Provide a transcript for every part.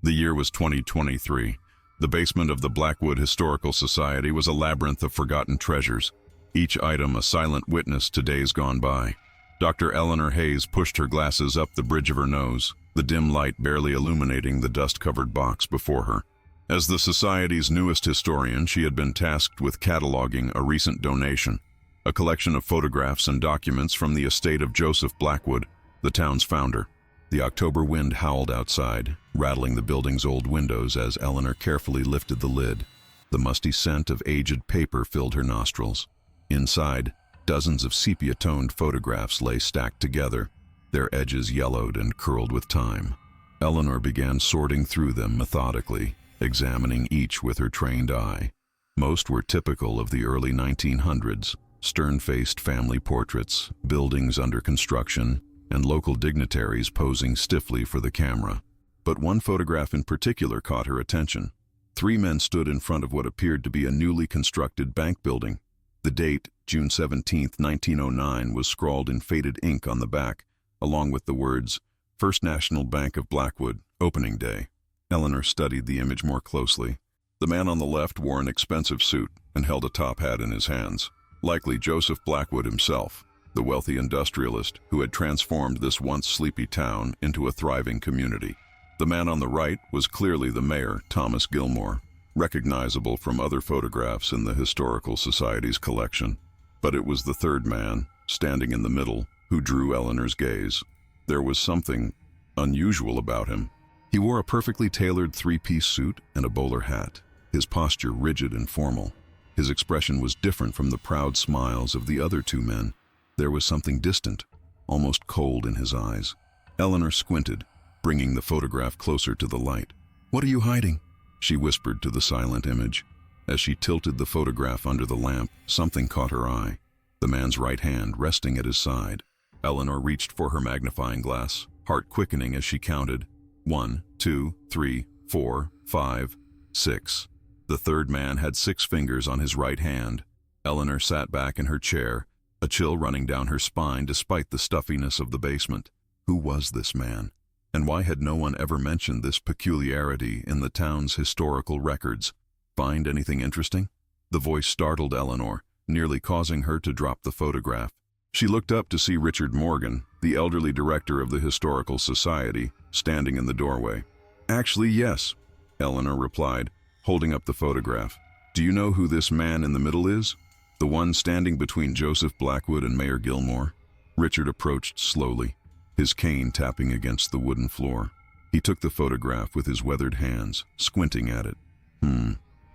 The year was 2023. The basement of the Blackwood Historical Society was a labyrinth of forgotten treasures, each item a silent witness to days gone by. Dr. Eleanor Hayes pushed her glasses up the bridge of her nose, the dim light barely illuminating the dust-covered box before her. As the Society's newest historian, she had been tasked with cataloging a recent donation, a collection of photographs and documents from the estate of Joseph Blackwood, the town's founder. The October wind howled outside, rattling the building's old windows as Eleanor carefully lifted the lid. The musty scent of aged paper filled her nostrils. Inside, dozens of sepia-toned photographs lay stacked together, their edges yellowed and curled with time. Eleanor began sorting through them methodically, examining each with her trained eye. Most were typical of the early 1900s, stern-faced family portraits, buildings under construction, and local dignitaries posing stiffly for the camera. But one photograph in particular caught her attention. Three men stood in front of what appeared to be a newly constructed bank building. The date, June 17, 1909, was scrawled in faded ink on the back, along with the words, First National Bank of Blackwood, Opening Day. Eleanor studied the image more closely. The man on the left wore an expensive suit and held a top hat in his hands, likely Joseph Blackwood himself, the wealthy industrialist who had transformed this once sleepy town into a thriving community. The man on the right was clearly the mayor, Thomas Gilmore, recognizable from other photographs in the Historical Society's collection. But it was the third man, standing in the middle, who drew Eleanor's gaze. There was something unusual about him. He wore a perfectly tailored three-piece suit and a bowler hat, his posture rigid and formal. His expression was different from the proud smiles of the other two men. There was something distant, almost cold in his eyes. Eleanor squinted, bringing the photograph closer to the light. "What are you hiding?" she whispered to the silent image. As she tilted the photograph under the lamp, something caught her eye, the man's right hand resting at his side. Eleanor reached for her magnifying glass, heart quickening as she counted. 1, 2, 3, 4, 5, 6. The third man had 6 fingers on his right hand. Eleanor sat back in her chair, a chill running down her spine despite the stuffiness of the basement. Who was this man? And why had no one ever mentioned this peculiarity in the town's historical records? Find anything interesting? The voice startled Eleanor, nearly causing her to drop the photograph. She looked up to see Richard Morgan, the elderly director of the Historical Society, standing in the doorway. "Actually, yes," Eleanor replied, holding up the photograph. "Do you know who this man in the middle is? The one standing between Joseph Blackwood and Mayor Gilmore?" Richard approached slowly, his cane tapping against the wooden floor. He took the photograph with his weathered hands, squinting at it.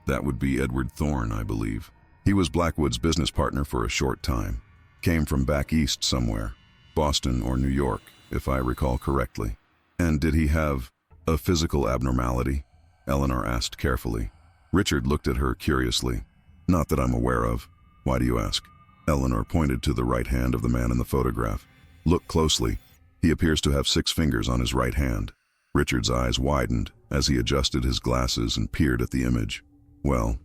That would be Edward Thorne, I believe. He was Blackwood's business partner for a short time. Came from back east somewhere, Boston or New York, if I recall correctly." "And did he have a physical abnormality?" Eleanor asked carefully. Richard looked at her curiously. "Not that I'm aware of. Why do you ask?" Eleanor pointed to the right hand of the man in the photograph. "Look closely. He appears to have 6 fingers on his right hand." Richard's eyes widened as he adjusted his glasses and peered at the image. "Well,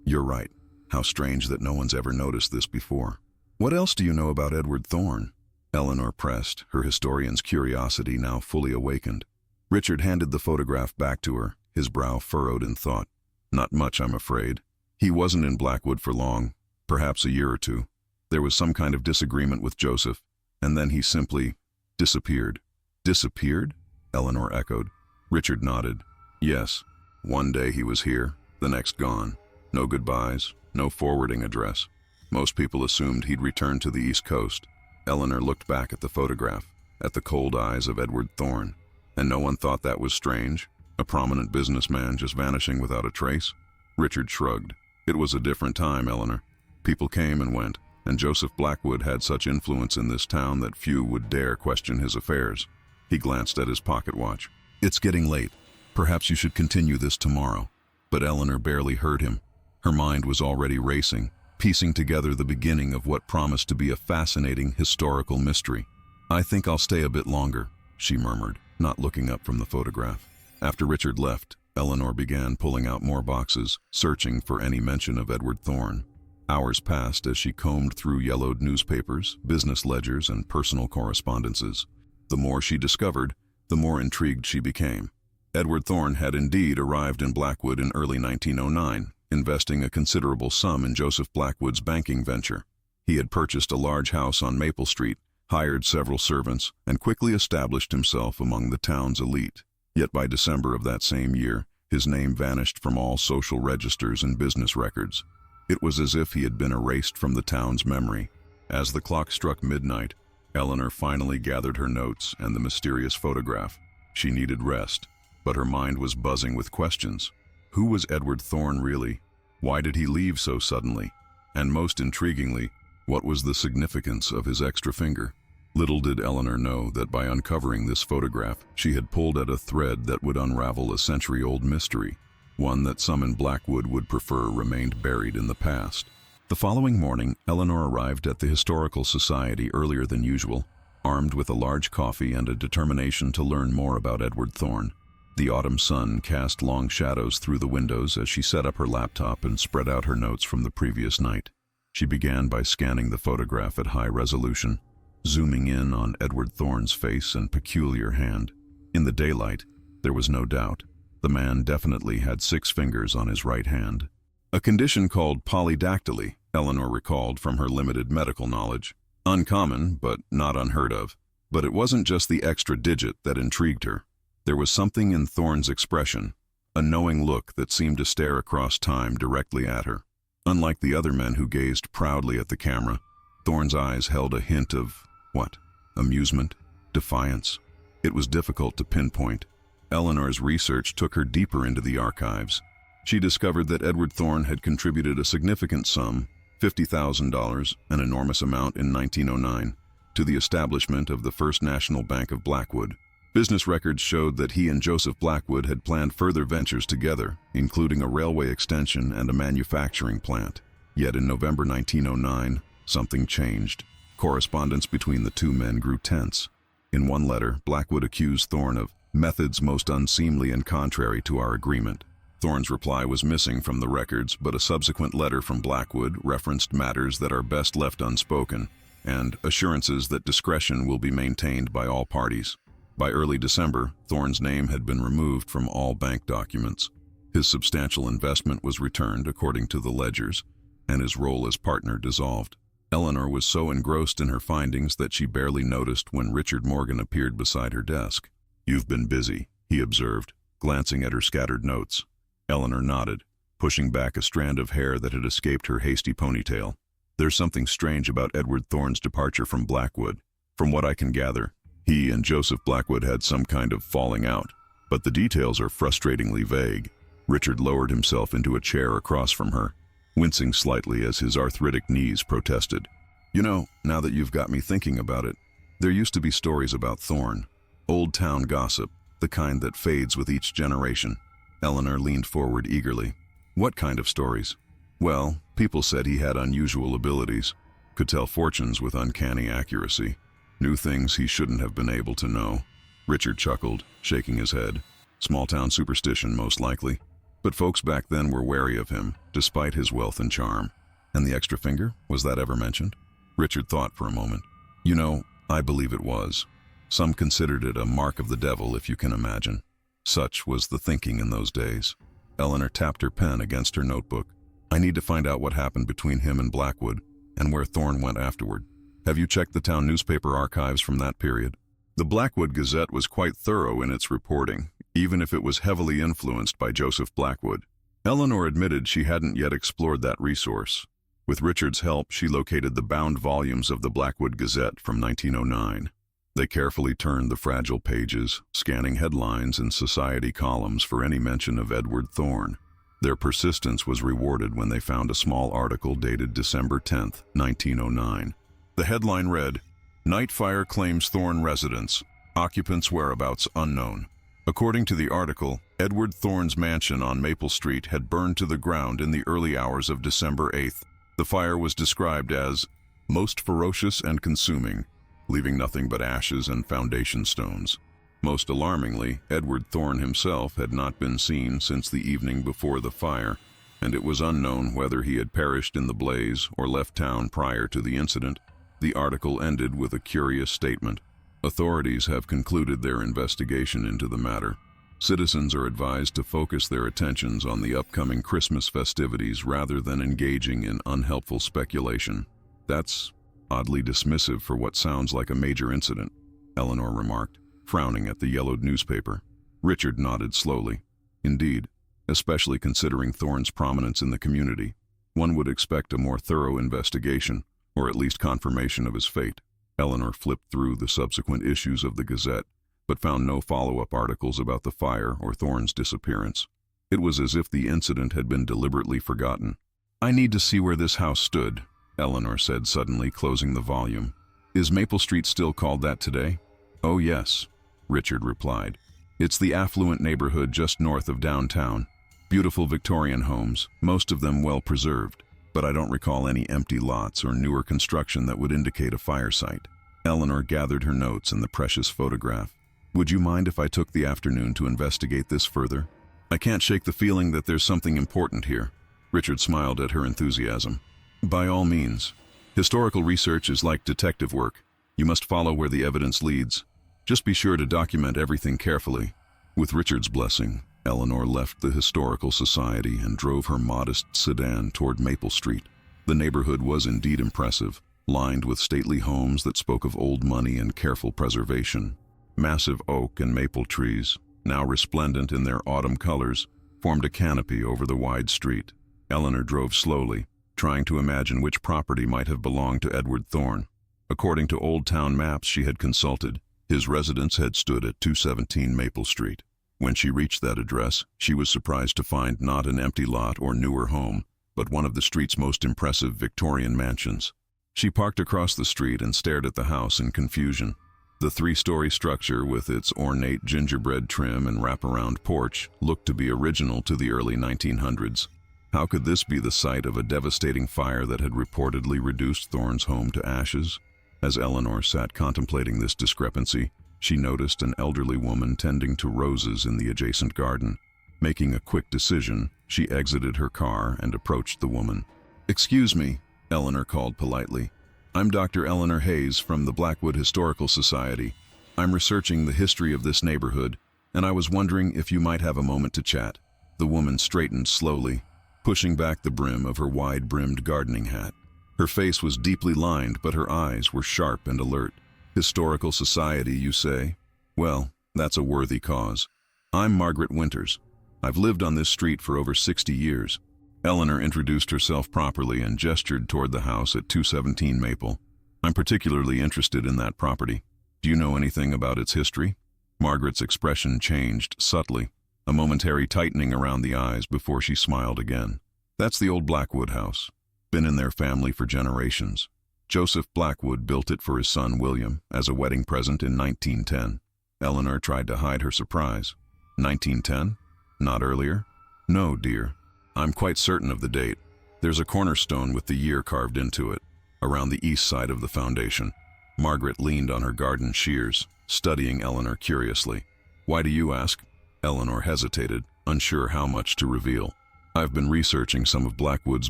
you're right. How strange that no one's ever noticed this before." "What else do you know about Edward Thorne?" Eleanor pressed, her historian's curiosity now fully awakened. Richard handed the photograph back to her, his brow furrowed in thought. "Not much, I'm afraid. He wasn't in Blackwood for long, perhaps a year or two. There was some kind of disagreement with Joseph, and then he simply disappeared." "Disappeared?" Eleanor echoed. Richard nodded. "Yes. One day he was here, the next gone. No goodbyes, no forwarding address. Most people assumed he'd returned to the East Coast." Eleanor looked back at the photograph, at the cold eyes of Edward Thorne. "And no one thought that was strange? A prominent businessman just vanishing without a trace?" Richard shrugged. "It was a different time, Eleanor. People came and went, and Joseph Blackwood had such influence in this town that few would dare question his affairs." He glanced at his pocket watch. "It's getting late. Perhaps you should continue this tomorrow." But Eleanor barely heard him. Her mind was already racing, piecing together the beginning of what promised to be a fascinating historical mystery. "I think I'll stay a bit longer," she murmured, not looking up from the photograph. After Richard left, Eleanor began pulling out more boxes, searching for any mention of Edward Thorne. Hours passed as she combed through yellowed newspapers, business ledgers, and personal correspondences. The more she discovered, the more intrigued she became. Edward Thorne had indeed arrived in Blackwood in early 1909, investing a considerable sum in Joseph Blackwood's banking venture. He had purchased a large house on Maple Street, hired several servants, and quickly established himself among the town's elite. Yet by December of that same year, his name vanished from all social registers and business records. It was as if he had been erased from the town's memory. As the clock struck midnight, Eleanor finally gathered her notes and the mysterious photograph. She needed rest, but her mind was buzzing with questions. Who was Edward Thorne really? Why did he leave so suddenly? And most intriguingly, what was the significance of his extra finger? Little did Eleanor know that by uncovering this photograph, she had pulled at a thread that would unravel a century-old mystery, one that some in Blackwood would prefer remained buried in the past. The following morning, Eleanor arrived at the Historical Society earlier than usual, armed with a large coffee and a determination to learn more about Edward Thorne. The autumn sun cast long shadows through the windows as she set up her laptop and spread out her notes from the previous night. She began by scanning the photograph at high resolution, zooming in on Edward Thorne's face and peculiar hand. In the daylight, there was no doubt. The man definitely had 6 fingers on his right hand. A condition called polydactyly, Eleanor recalled from her limited medical knowledge. Uncommon, but not unheard of. But it wasn't just the extra digit that intrigued her. There was something in Thorne's expression, a knowing look that seemed to stare across time directly at her. Unlike the other men who gazed proudly at the camera, Thorne's eyes held a hint of, what? Amusement? Defiance? It was difficult to pinpoint. Eleanor's research took her deeper into the archives. She discovered that Edward Thorne had contributed a significant sum, $50,000, an enormous amount in 1909, to the establishment of the First National Bank of Blackwood. Business records showed that he and Joseph Blackwood had planned further ventures together, including a railway extension and a manufacturing plant. Yet in November 1909, something changed. Correspondence between the two men grew tense. In one letter, Blackwood accused Thorne of methods most unseemly and contrary to our agreement. Thorne's reply was missing from the records, but a subsequent letter from Blackwood referenced matters that are best left unspoken, and assurances that discretion will be maintained by all parties. By early December, Thorne's name had been removed from all bank documents. His substantial investment was returned according to the ledgers, and his role as partner dissolved. Eleanor was so engrossed in her findings that she barely noticed when Richard Morgan appeared beside her desk. "You've been busy," he observed, glancing at her scattered notes. Eleanor nodded, pushing back a strand of hair that had escaped her hasty ponytail. "There's something strange about Edward Thorne's departure from Blackwood. From what I can gather, he and Joseph Blackwood had some kind of falling out, but the details are frustratingly vague." Richard lowered himself into a chair across from her, wincing slightly as his arthritic knees protested. "You know, now that you've got me thinking about it, there used to be stories about Thorne. Old town gossip, the kind that fades with each generation." Eleanor leaned forward eagerly. "What kind of stories?" "Well, people said he had unusual abilities, could tell fortunes with uncanny accuracy, knew things he shouldn't have been able to know." Richard chuckled, shaking his head. "Small-town superstition, most likely. But folks back then were wary of him, despite his wealth and charm." "And the extra finger, was that ever mentioned?" Richard thought for a moment. "You know, I believe it was. Some considered it a mark of the devil, if you can imagine. Such was the thinking in those days." Eleanor tapped her pen against her notebook. "I need to find out what happened between him and Blackwood, and where Thorne went afterward. Have you checked the town newspaper archives from that period?" The Blackwood Gazette was quite thorough in its reporting, even if it was heavily influenced by Joseph Blackwood. Eleanor admitted she hadn't yet explored that resource. With Richard's help, she located the bound volumes of the Blackwood Gazette from 1909. They carefully turned the fragile pages, scanning headlines and society columns for any mention of Edward Thorne. Their persistence was rewarded when they found a small article dated December 10, 1909. The headline read, "Night Fire Claims Thorne Residence. Occupants' Whereabouts Unknown." According to the article, Edward Thorne's mansion on Maple Street had burned to the ground in the early hours of December 8th. The fire was described as most ferocious and consuming, leaving nothing but ashes and foundation stones. Most alarmingly, Edward Thorne himself had not been seen since the evening before the fire, and it was unknown whether he had perished in the blaze or left town prior to the incident. The article ended with a curious statement. "Authorities have concluded their investigation into the matter. Citizens are advised to focus their attentions on the upcoming Christmas festivities rather than engaging in unhelpful speculation. That's oddly dismissive for what sounds like a major incident, Eleanor remarked, frowning at the yellowed newspaper. Richard nodded slowly. Indeed, especially considering Thorne's prominence in the community, one would expect a more thorough investigation, or at least confirmation of his fate. Eleanor flipped through the subsequent issues of the Gazette, but found no follow-up articles about the fire or Thorne's disappearance. It was as if the incident had been deliberately forgotten. "I need to see where this house stood," Eleanor said suddenly, closing the volume. "Is Maple Street still called that today?" "Oh yes," Richard replied. "It's the affluent neighborhood just north of downtown. Beautiful Victorian homes, most of them well preserved, but I don't recall any empty lots or newer construction that would indicate a fire site." Eleanor gathered her notes and the precious photograph. "Would you mind if I took the afternoon to investigate this further? I can't shake the feeling that there's something important here." Richard smiled at her enthusiasm. "By all means. Historical research is like detective work. You must follow where the evidence leads. Just be sure to document everything carefully." With Richard's blessing, Eleanor left the Historical Society and drove her modest sedan toward Maple Street. The neighborhood was indeed impressive, lined with stately homes that spoke of old money and careful preservation. Massive oak and maple trees, now resplendent in their autumn colors, formed a canopy over the wide street. Eleanor drove slowly, trying to imagine which property might have belonged to Edward Thorne. According to old town maps she had consulted, his residence had stood at 217 Maple Street. When she reached that address, she was surprised to find not an empty lot or newer home, but one of the street's most impressive Victorian mansions. She parked across the street and stared at the house in confusion. The three-story structure, with its ornate gingerbread trim and wraparound porch, looked to be original to the early 1900s. How could this be the site of a devastating fire that had reportedly reduced Thorne's home to ashes? As Eleanor sat contemplating this discrepancy, she noticed an elderly woman tending to roses in the adjacent garden. Making a quick decision, she exited her car and approached the woman. "Excuse me," Eleanor called politely. "I'm Dr. Eleanor Hayes from the Blackwood Historical Society. I'm researching the history of this neighborhood, and I was wondering if you might have a moment to chat." The woman straightened slowly, pushing back the brim of her wide-brimmed gardening hat. Her face was deeply lined, but her eyes were sharp and alert. "Historical Society, you say? Well, that's a worthy cause. I'm Margaret Winters. I've lived on this street for over 60 years. Eleanor introduced herself properly and gestured toward the house at 217 Maple. "I'm particularly interested in that property. Do you know anything about its history?" Margaret's expression changed subtly, a momentary tightening around the eyes before she smiled again. "That's the old Blackwood house. Been in their family for generations. Joseph Blackwood built it for his son William as a wedding present in 1910. Eleanor tried to hide her surprise. 1910? Not earlier? "No, dear. I'm quite certain of the date. There's a cornerstone with the year carved into it, around the east side of the foundation." Margaret leaned on her garden shears, studying Eleanor curiously. "Why do you ask?" Eleanor hesitated, unsure how much to reveal. "I've been researching some of Blackwood's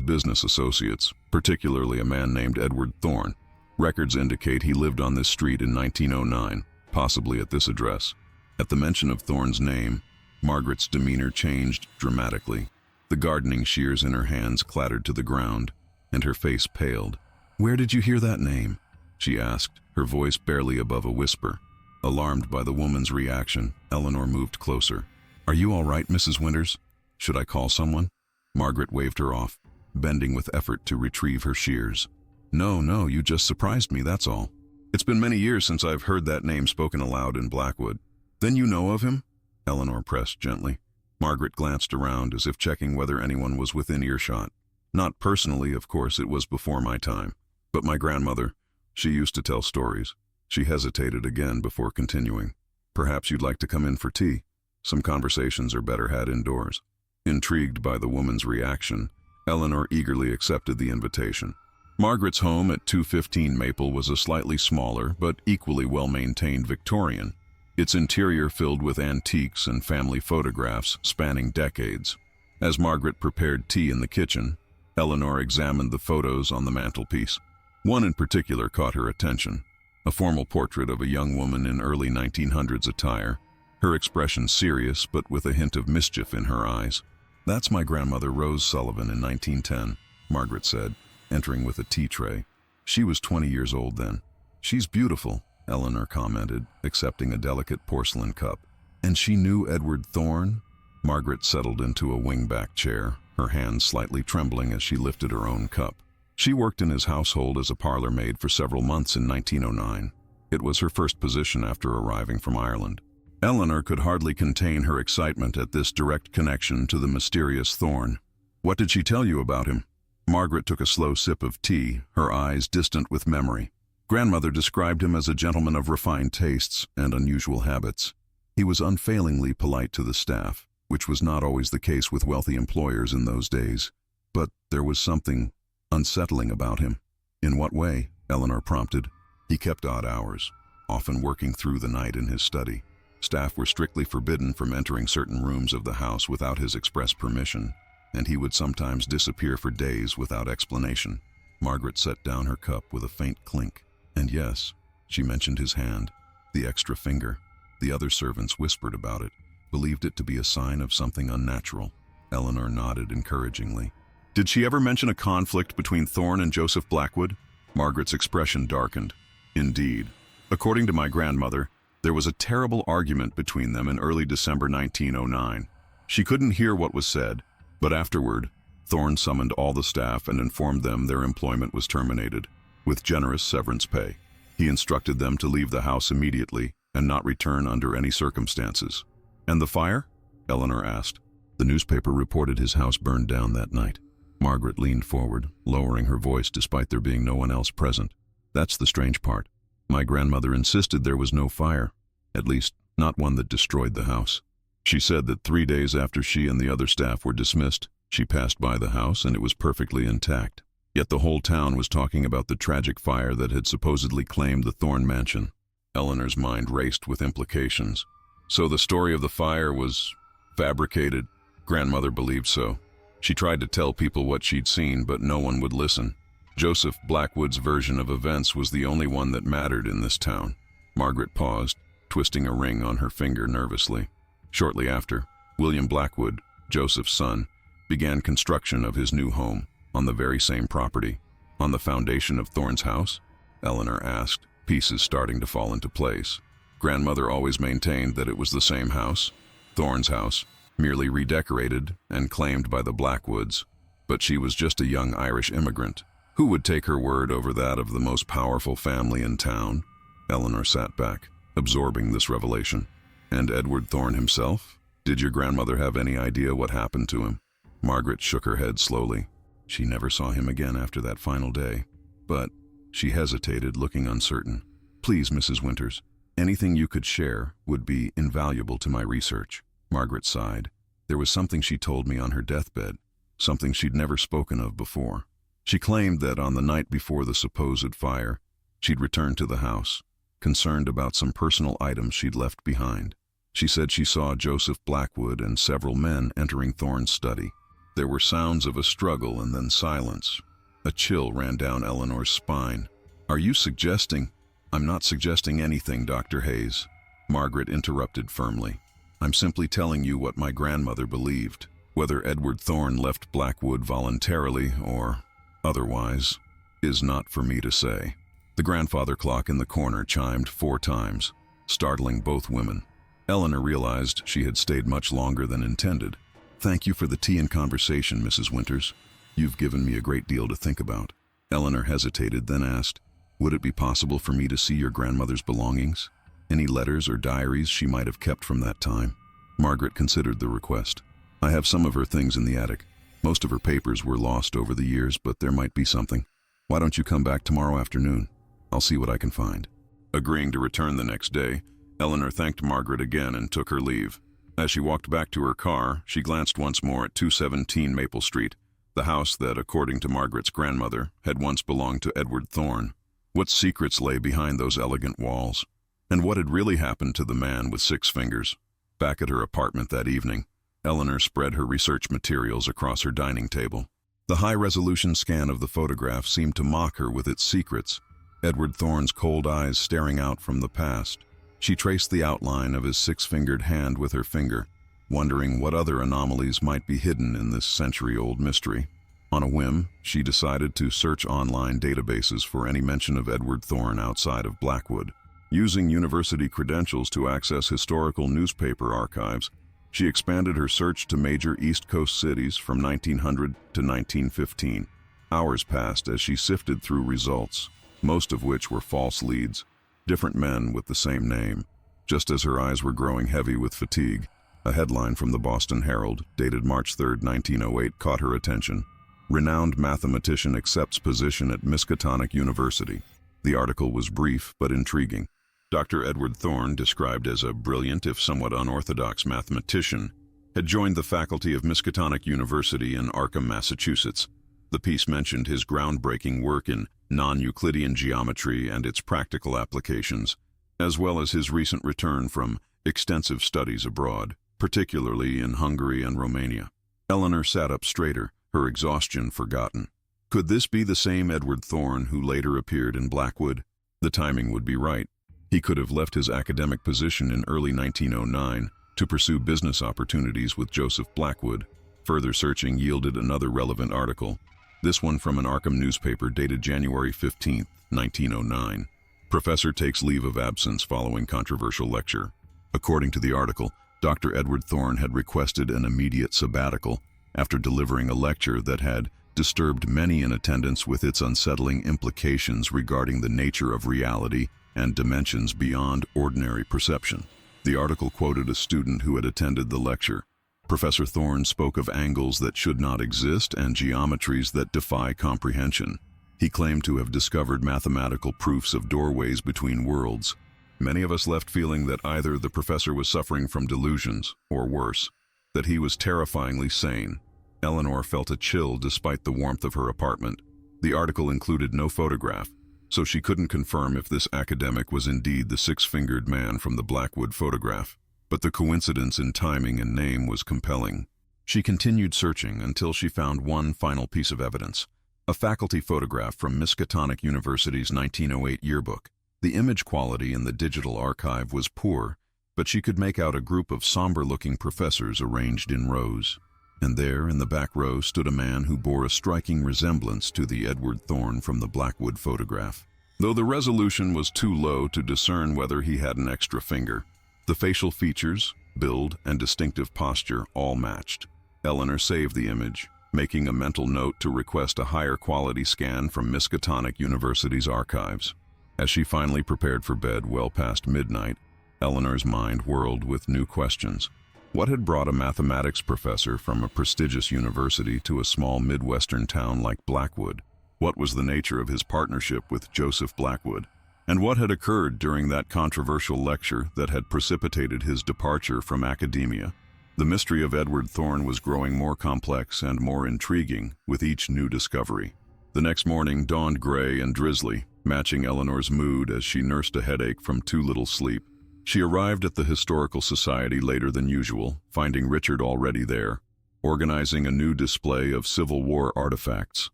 business associates, particularly a man named Edward Thorne. Records indicate he lived on this street in 1909, possibly at this address." At the mention of Thorne's name, Margaret's demeanor changed dramatically. The gardening shears in her hands clattered to the ground, and her face paled. "Where did you hear that name?" she asked, her voice barely above a whisper. Alarmed by the woman's reaction, Eleanor moved closer. "Are you all right, Mrs. Winters? Should I call someone?" Margaret waved her off, bending with effort to retrieve her shears. No, you just surprised me, that's all. It's been many years since I've heard that name spoken aloud in Blackwood." "Then you know of him?" Eleanor pressed gently. Margaret glanced around as if checking whether anyone was within earshot. "Not personally, of course, it was before my time. But my grandmother, she used to tell stories." She hesitated again before continuing. "Perhaps you'd like to come in for tea. Some conversations are better had indoors." Intrigued by the woman's reaction, Eleanor eagerly accepted the invitation. Margaret's home at 215 Maple was a slightly smaller but equally well-maintained Victorian, its interior filled with antiques and family photographs spanning decades. As Margaret prepared tea in the kitchen, Eleanor examined the photos on the mantelpiece. One in particular caught her attention, a formal portrait of a young woman in early 1900s attire, her expression serious but with a hint of mischief in her eyes. "That's my grandmother Rose Sullivan in 1910, Margaret said, entering with a tea tray. "She was 20 years old then." "She's beautiful," Eleanor commented, accepting a delicate porcelain cup. "And she knew Edward Thorne?" Margaret settled into a wing-back chair, her hands slightly trembling as she lifted her own cup. "She worked in his household as a parlor maid for several months in 1909. It was her first position after arriving from Ireland." Eleanor could hardly contain her excitement at this direct connection to the mysterious Thorne. "What did she tell you about him?" Margaret took a slow sip of tea, her eyes distant with memory. "Grandmother described him as a gentleman of refined tastes and unusual habits. He was unfailingly polite to the staff, which was not always the case with wealthy employers in those days. But there was something unsettling about him." "In what way?" Eleanor prompted. "He kept odd hours, often working through the night in his study. Staff were strictly forbidden from entering certain rooms of the house without his express permission, and he would sometimes disappear for days without explanation." Margaret set down her cup with a faint clink. "And yes," she mentioned his hand, the extra finger. "The other servants whispered about it, believed it to be a sign of something unnatural." Eleanor nodded encouragingly. "Did she ever mention a conflict between Thorne and Joseph Blackwood?" Margaret's expression darkened. "Indeed. According to my grandmother, there was a terrible argument between them in early December 1909. She couldn't hear what was said, but afterward, Thorne summoned all the staff and informed them their employment was terminated, with generous severance pay. He instructed them to leave the house immediately and not return under any circumstances." "And the fire?" Eleanor asked. "The newspaper reported his house burned down that night." Margaret leaned forward, lowering her voice despite there being no one else present. "That's the strange part. My grandmother insisted there was no fire, at least not one that destroyed the house. She said that 3 days after she and the other staff were dismissed, she passed by the house and it was perfectly intact. Yet the whole town was talking about the tragic fire that had supposedly claimed the Thorne mansion." Eleanor's mind raced with implications. "So the story of the fire was fabricated?" Grandmother believed so. She tried to tell people what she'd seen, but no one would listen. Joseph Blackwood's version of events was the only one that mattered in this town. Margaret paused, twisting a ring on her finger nervously. Shortly after, William Blackwood, Joseph's son, began construction of his new home on the very same property. "On the foundation of Thorne's house?" Eleanor asked, pieces starting to fall into place. Grandmother always maintained that it was the same house, Thorne's house, merely redecorated and claimed by the Blackwoods. But she was just a young Irish immigrant. Who would take her word over that of the most powerful family in town? Eleanor sat back, absorbing this revelation. "And Edward Thorne himself? Did your grandmother have any idea what happened to him?" Margaret shook her head slowly. She never saw him again after that final day. But she hesitated, looking uncertain. "Please, Mrs. Winters, anything you could share would be invaluable to my research." Margaret sighed. There was something she told me on her deathbed, something she'd never spoken of before. She claimed that on the night before the supposed fire, she'd returned to the house, concerned about some personal items she'd left behind. She said she saw Joseph Blackwood and several men entering Thorne's study. There were sounds of a struggle and then silence. A chill ran down Eleanor's spine. "Are you suggesting—" "I'm not suggesting anything, Dr. Hayes," Margaret interrupted firmly. "I'm simply telling you what my grandmother believed. Whether Edward Thorne left Blackwood voluntarily or otherwise is not for me to say." The grandfather clock in the corner chimed 4 times, startling both women. Eleanor realized she had stayed much longer than intended. "Thank you for the tea and conversation, Mrs. Winters. You've given me a great deal to think about." Eleanor hesitated, then asked, "Would it be possible for me to see your grandmother's belongings? Any letters or diaries she might have kept from that time?" Margaret considered the request. "I have some of her things in the attic. Most of her papers were lost over the years, but there might be something. Why don't you come back tomorrow afternoon? I'll see what I can find." Agreeing to return the next day, Eleanor thanked Margaret again and took her leave. As she walked back to her car, she glanced once more at 217 Maple Street, the house that, according to Margaret's grandmother, had once belonged to Edward Thorne. What secrets lay behind those elegant walls? And what had really happened to the man with 6 fingers? Back at her apartment that evening, Eleanor spread her research materials across her dining table. The high-resolution scan of the photograph seemed to mock her with its secrets, Edward Thorne's cold eyes staring out from the past. She traced the outline of his six-fingered hand with her finger, wondering what other anomalies might be hidden in this century-old mystery. On a whim, she decided to search online databases for any mention of Edward Thorne outside of Blackwood. Using university credentials to access historical newspaper archives, she expanded her search to major East Coast cities from 1900 to 1915. Hours passed as she sifted through results, most of which were false leads, different men with the same name. Just as her eyes were growing heavy with fatigue, a headline from the Boston Herald, dated March 3, 1908, caught her attention. Renowned mathematician accepts position at Miskatonic University. The article was brief but intriguing. Dr. Edward Thorne, described as a brilliant if somewhat unorthodox mathematician, had joined the faculty of Miskatonic University in Arkham, Massachusetts. The piece mentioned his groundbreaking work in non-Euclidean geometry and its practical applications, as well as his recent return from extensive studies abroad, particularly in Hungary and Romania. Eleanor sat up straighter, her exhaustion forgotten. Could this be the same Edward Thorne who later appeared in Blackwood? The timing would be right. He could have left his academic position in early 1909 to pursue business opportunities with Joseph Blackwood. Further searching yielded another relevant article, this one from an Arkham newspaper dated January 15, 1909. Professor takes leave of absence following controversial lecture. According to the article, Dr. Edward Thorne had requested an immediate sabbatical after delivering a lecture that had disturbed many in attendance with its unsettling implications regarding the nature of reality and dimensions beyond ordinary perception. The article quoted a student who had attended the lecture. Professor Thorne spoke of angles that should not exist and geometries that defy comprehension. He claimed to have discovered mathematical proofs of doorways between worlds. Many of us left feeling that either the professor was suffering from delusions, or worse, that he was terrifyingly sane. Eleanor felt a chill despite the warmth of her apartment. The article included no photograph, so she couldn't confirm if this academic was indeed the six-fingered man from the Blackwood photograph. But the coincidence in timing and name was compelling. She continued searching until she found one final piece of evidence, a faculty photograph from Miskatonic University's 1908 yearbook. The image quality in the digital archive was poor, but she could make out a group of somber-looking professors arranged in rows. And there, in the back row, stood a man who bore a striking resemblance to the Edward Thorne from the Blackwood photograph. Though the resolution was too low to discern whether he had an extra finger, the facial features, build, and distinctive posture all matched. Eleanor saved the image, making a mental note to request a higher quality scan from Miskatonic University's archives. As she finally prepared for bed well past midnight, Eleanor's mind whirled with new questions. What had brought a mathematics professor from a prestigious university to a small Midwestern town like Blackwood? What was the nature of his partnership with Joseph Blackwood? And what had occurred during that controversial lecture that had precipitated his departure from academia? The mystery of Edward Thorne was growing more complex and more intriguing with each new discovery. The next morning dawned gray and drizzly, matching Eleanor's mood as she nursed a headache from too little sleep. She arrived at the Historical Society later than usual, finding Richard already there, organizing a new display of Civil War artifacts.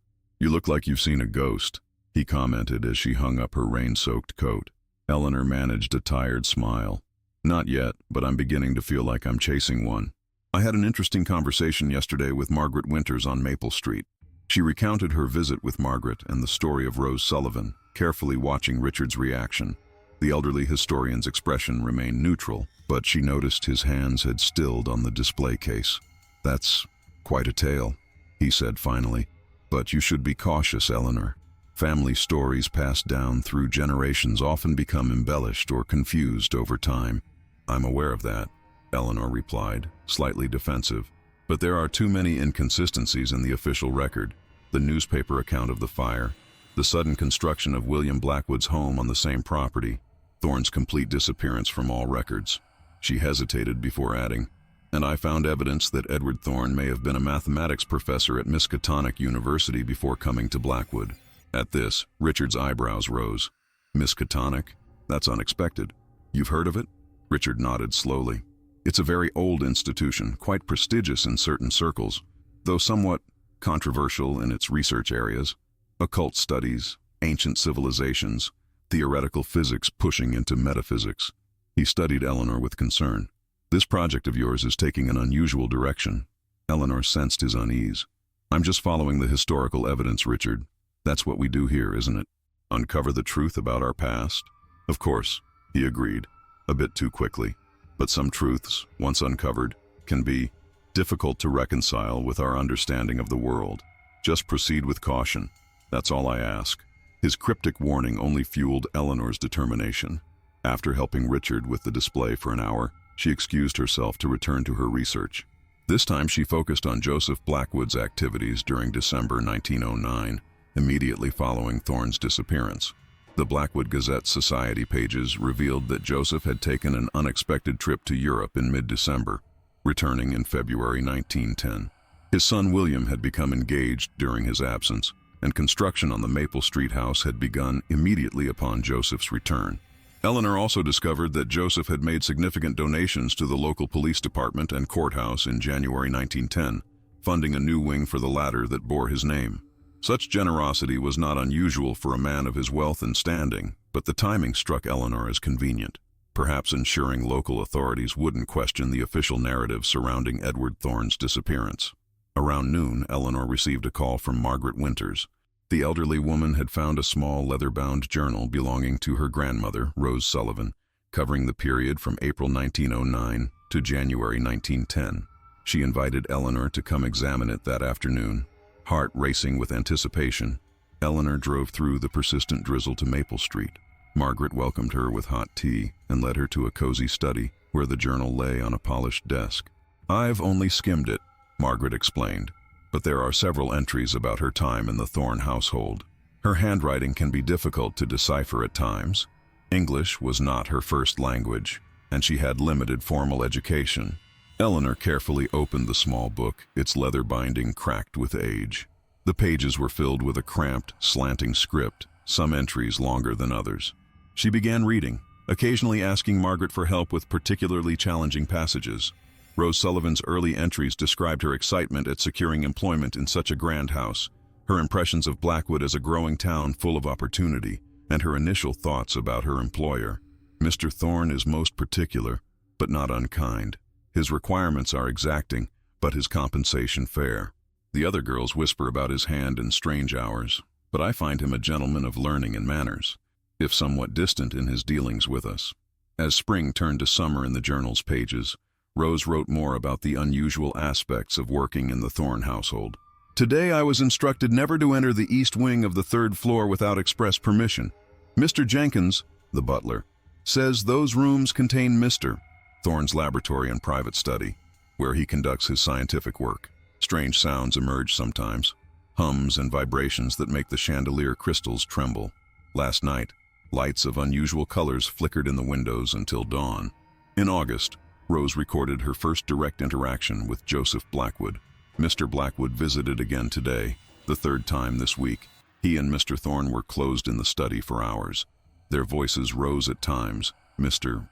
"You look like you've seen a ghost," he commented as she hung up her rain-soaked coat. Eleanor managed a tired smile. "Not yet, but I'm beginning to feel like I'm chasing one. I had an interesting conversation yesterday with Margaret Winters on Maple Street." She recounted her visit with Margaret and the story of Rose Sullivan, carefully watching Richard's reaction. The elderly historian's expression remained neutral, but she noticed his hands had stilled on the display case. "That's quite a tale," he said finally. "But you should be cautious, Eleanor. Family stories passed down through generations often become embellished or confused over time." "I'm aware of that," Eleanor replied, slightly defensive. "But there are too many inconsistencies in the official record. The newspaper account of the fire, the sudden construction of William Blackwood's home on the same property, Thorne's complete disappearance from all records." She hesitated before adding, "And I found evidence that Edward Thorne may have been a mathematics professor at Miskatonic University before coming to Blackwood." At this, Richard's eyebrows rose. "Miskatonic? That's unexpected. You've heard of it?" Richard nodded slowly. "It's a very old institution, quite prestigious in certain circles, though somewhat controversial in its research areas. Occult studies, ancient civilizations, theoretical physics pushing into metaphysics." He studied Eleanor with concern. "This project of yours is taking an unusual direction." Eleanor sensed his unease. "I'm just following the historical evidence, Richard. That's what we do here, isn't it? Uncover the truth about our past?" "Of course," he agreed, a bit too quickly. "But some truths, once uncovered, can be difficult to reconcile with our understanding of the world. Just proceed with caution. That's all I ask." His cryptic warning only fueled Eleanor's determination. After helping Richard with the display for an hour, she excused herself to return to her research. This time she focused on Joseph Blackwood's activities during December 1909, immediately following Thorne's disappearance. The Blackwood Gazette Society pages revealed that Joseph had taken an unexpected trip to Europe in mid-December, returning in February 1910. His son William had become engaged during his absence, and construction on the Maple Street house had begun immediately upon Joseph's return. Eleanor also discovered that Joseph had made significant donations to the local police department and courthouse in January 1910, funding a new wing for the latter that bore his name. Such generosity was not unusual for a man of his wealth and standing, but the timing struck Eleanor as convenient, perhaps ensuring local authorities wouldn't question the official narrative surrounding Edward Thorne's disappearance. Around noon, Eleanor received a call from Margaret Winters. The elderly woman had found a small leather-bound journal belonging to her grandmother, Rose Sullivan, covering the period from April 1909 to January 1910. She invited Eleanor to come examine it that afternoon. Heart racing with anticipation, Eleanor drove through the persistent drizzle to Maple Street. Margaret welcomed her with hot tea and led her to a cozy study where the journal lay on a polished desk. "I've only skimmed it," Margaret explained, "but there are several entries about her time in the Thorne household. Her handwriting can be difficult to decipher at times. English was not her first language, and she had limited formal education." Eleanor carefully opened the small book, its leather binding cracked with age. The pages were filled with a cramped, slanting script, some entries longer than others. She began reading, occasionally asking Margaret for help with particularly challenging passages. Rose Sullivan's early entries described her excitement at securing employment in such a grand house, her impressions of Blackwood as a growing town full of opportunity, and her initial thoughts about her employer. "Mr. Thorne is most particular, but not unkind. His requirements are exacting, but his compensation fair. The other girls whisper about his hand in strange hours, but I find him a gentleman of learning and manners, if somewhat distant in his dealings with us." As spring turned to summer in the journal's pages, Rose wrote more about the unusual aspects of working in the Thorne household. "Today I was instructed never to enter the east wing of the third floor without express permission. Mr. Jenkins, the butler, says those rooms contain Mr. Thorne's laboratory and private study, where he conducts his scientific work. Strange sounds emerge sometimes, hums and vibrations that make the chandelier crystals tremble. Last night, lights of unusual colors flickered in the windows until dawn." In August, Rose recorded her first direct interaction with Joseph Blackwood. "Mr. Blackwood visited again today, the third time this week. He and Mr. Thorne were closed in the study for hours. Their voices rose at times. Mr.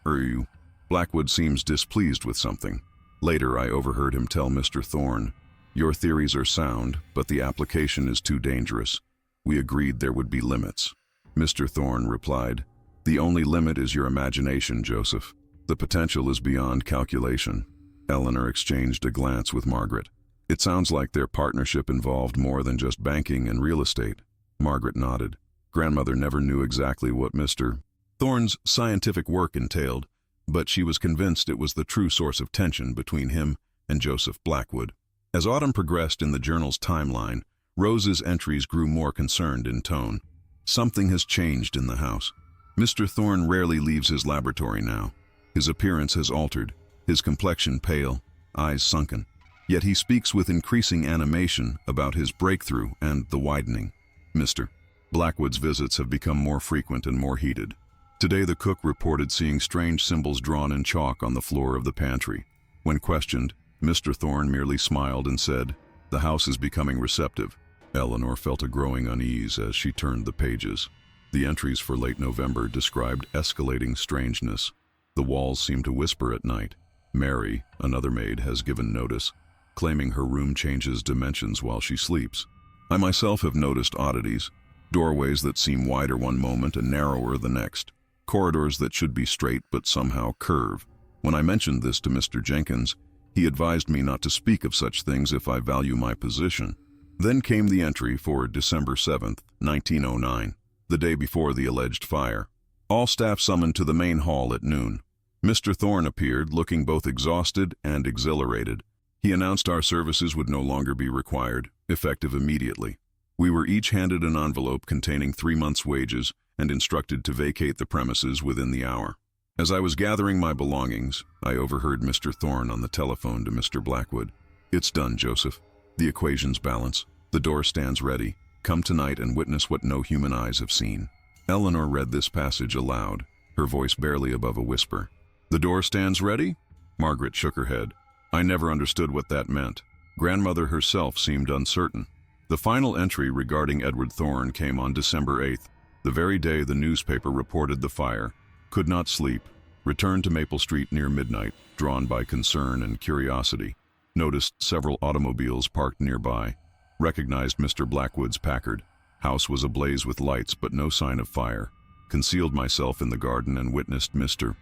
Blackwood seems displeased with something. Later, I overheard him tell Mr. Thorne, 'Your theories are sound, but the application is too dangerous.' We agreed there would be limits." Mr. Thorne replied, "The only limit is your imagination, Joseph. The potential is beyond calculation." Eleanor exchanged a glance with Margaret. "It sounds like their partnership involved more than just banking and real estate." Margaret nodded. Grandmother never knew exactly what Mr. Thorne's scientific work entailed, but she was convinced it was the true source of tension between him and Joseph Blackwood. As autumn progressed in the journal's timeline, Rose's entries grew more concerned in tone. "Something has changed in the house. Mr. Thorne rarely leaves his laboratory now. His appearance has altered, his complexion pale, eyes sunken. Yet he speaks with increasing animation about his breakthrough and the widening. Mr. Blackwood's visits have become more frequent and more heated. Today the cook reported seeing strange symbols drawn in chalk on the floor of the pantry. When questioned, Mr. Thorne merely smiled and said, 'The house is becoming receptive.'" Eleanor felt a growing unease as she turned the pages. The entries for late November described escalating strangeness. The walls seemed to whisper at night. Mary, another maid, has given notice, claiming her room changes dimensions while she sleeps. I myself have noticed oddities, doorways that seem wider one moment and narrower the next. corridors that should be straight but somehow curve. When I mentioned this to Mr. Jenkins, he advised me not to speak of such things if I value my position. Then came the entry for December 7th, 1909, the day before the alleged fire. All staff summoned to the main hall at noon. Mr. Thorne appeared, looking both exhausted and exhilarated. He announced our services would no longer be required, effective immediately. We were each handed an envelope containing 3 months' wages and instructed to vacate the premises within the hour. As I was gathering my belongings, I overheard Mr. Thorne on the telephone to Mr. Blackwood. "It's done, Joseph. The equations balance. The door stands ready. Come tonight and witness what no human eyes have seen." Eleanor read this passage aloud, her voice barely above a whisper. "The door stands ready?" Margaret shook her head. I never understood what that meant. Grandmother herself seemed uncertain. The final entry regarding Edward Thorne came on December 8th, the very day the newspaper reported the fire. Could not sleep. Returned to Maple Street near midnight, drawn by concern and curiosity. Noticed several automobiles parked nearby. Recognized Mr. Blackwood's Packard. House was ablaze with lights but no sign of fire. Concealed myself in the garden and witnessed Mr.